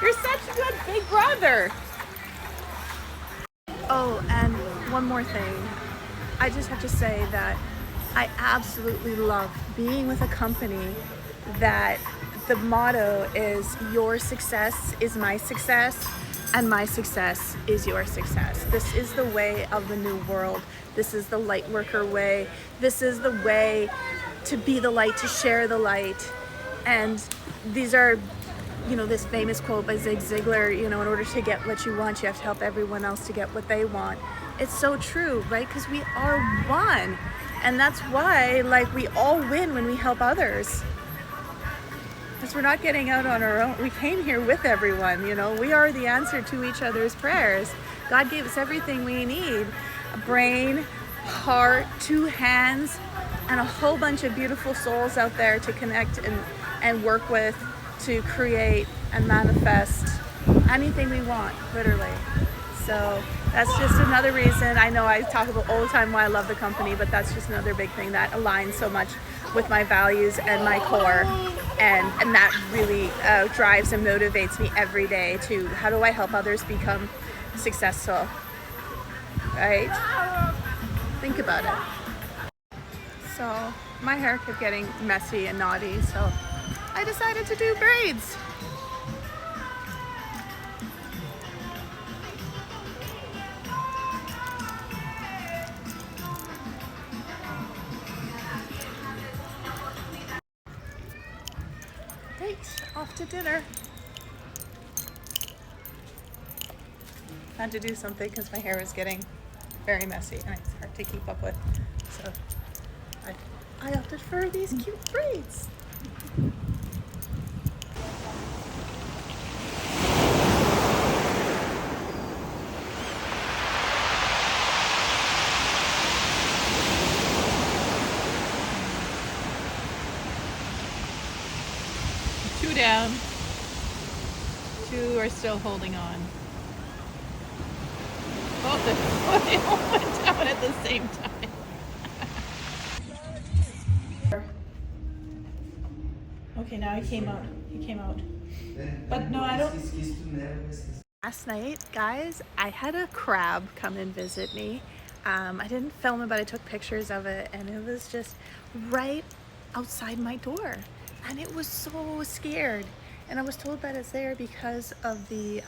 You're such a good big brother. Oh, and one more thing. I just have to say that I absolutely love being with a company that the motto is your success is my success and my success is your success. This is the way of the new world. This is the light worker way. This is the way to be the light, to share the light. And these are, you know, this famous quote by Zig Ziglar, you know, in order to get what you want, you have to help everyone else to get what they want. It's so true, right? Because we are one. And that's why, like, we all win when we help others. Because we're not getting out on our own. We came here with everyone, you know. We are the answer to each other's prayers. God gave us everything we need. A brain, heart, 2 hands, and a whole bunch of beautiful souls out there to connect and work with, to create and manifest anything we want, literally. So that's just another reason. I know I talk about all the time why I love the company, but that's just another big thing that aligns so much with my values and my core. And that really drives and motivates me every day to how do I help others become successful, right? Think about it. So my hair kept getting messy and naughty, so I decided to do braids. Right, off to dinner. Had to do something because my hair was getting very messy and it's hard to keep up with. So I opted for these cute braids. Two down. 2 are still holding on. Oh, they all went down at the same time. Okay, now he came out. He came out. But no, I don't. Last night, guys, I had a crab come and visit me. I didn't film it, but I took pictures of it, and it was just right outside my door. And it was so scared. And I was told that it's there because of the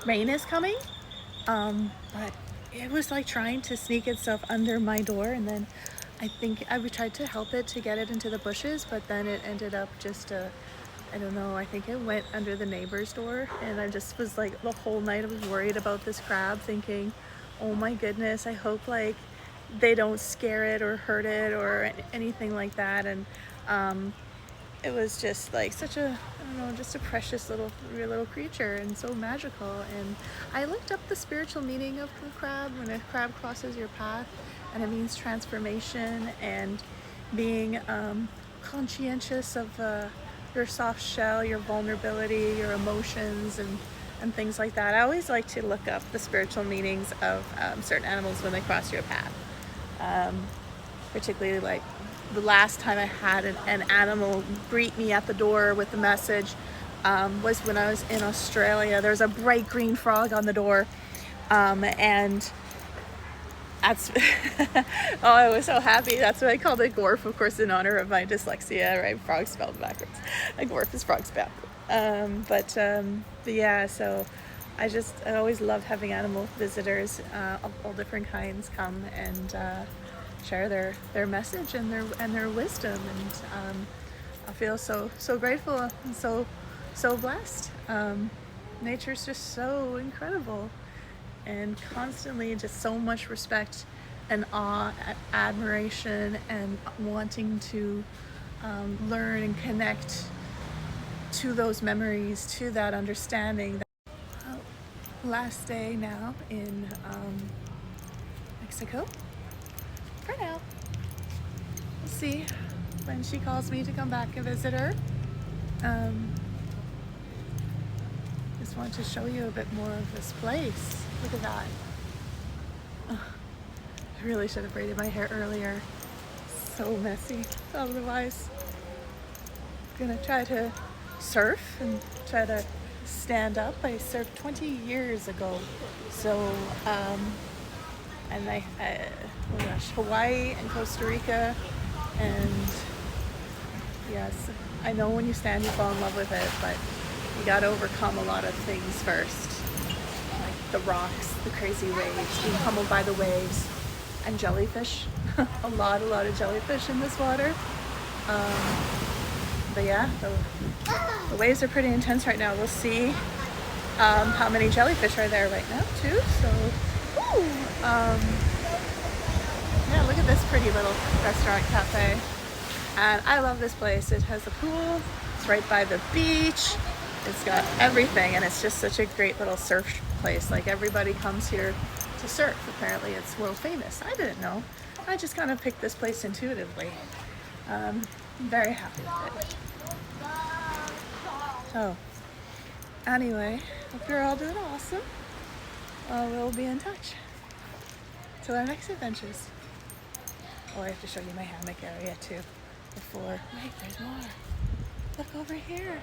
rain is coming. But it was like trying to sneak itself under my door, and then I think I tried to help it to get it into the bushes, but then it ended up just I don't know, I think it went under the neighbor's door, and I just was like, the whole night I was worried about this crab, thinking, oh my goodness, I hope like they don't scare it or hurt it or anything like that. And it was just like such a, I don't know, just a precious little creature, and so magical. And I looked up the spiritual meaning of the crab. When a crab crosses your path, and it means transformation and being conscientious of your soft shell, your vulnerability, your emotions, and things like that. I always like to look up the spiritual meanings of certain animals when they cross your path. Particularly like the last time I had an animal greet me at the door with a message was when I was in Australia. There was a bright green frog on the door, and that's oh, I was so happy. That's what I called it, Gorf, of course, in honor of my dyslexia, right? Frog spelled backwards. A Gorf is frog spelled. But yeah, so I always loved having animal visitors of all different kinds come and share their message and their wisdom, and I feel so grateful and so blessed. Nature's just so incredible, and constantly just so much respect and awe, admiration, and wanting to learn and connect to those memories, to that understanding. Last day now in Mexico for now. We'll see when she calls me to come back and visit her. Just wanted to show you a bit more of this place. Look at that. I really should have braided my hair earlier. So messy otherwise. I'm gonna try to surf and try to stand up. I surfed 20 years ago. So, and oh gosh, Hawaii and Costa Rica, and yes, I know when you stand you fall in love with it, but you gotta overcome a lot of things first. Like the rocks, the crazy waves, being pummeled by the waves, and jellyfish. a lot of jellyfish in this water. But yeah, the waves are pretty intense right now. We'll see how many jellyfish are there right now too. So, yeah, look at this pretty little restaurant cafe. And I love this place. It has a pool. It's right by the beach. It's got everything, and it's just such a great little surf place. Like everybody comes here to surf. Apparently it's world famous. I didn't know. I just kind of picked this place intuitively. I'm very happy with it. So, anyway, hope you're all doing awesome. We'll be in touch. Till our next adventures. Oh, I have to show you my hammock area too. Before, wait, there's more. Look over here.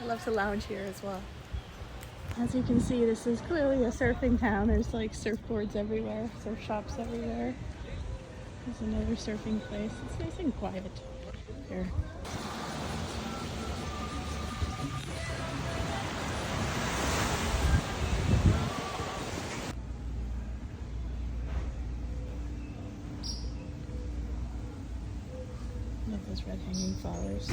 I love to lounge here as well. As you can see, this is clearly a surfing town. There's like surfboards everywhere, surf shops everywhere. There's another surfing place. It's nice and quiet here. Love those red hanging flowers.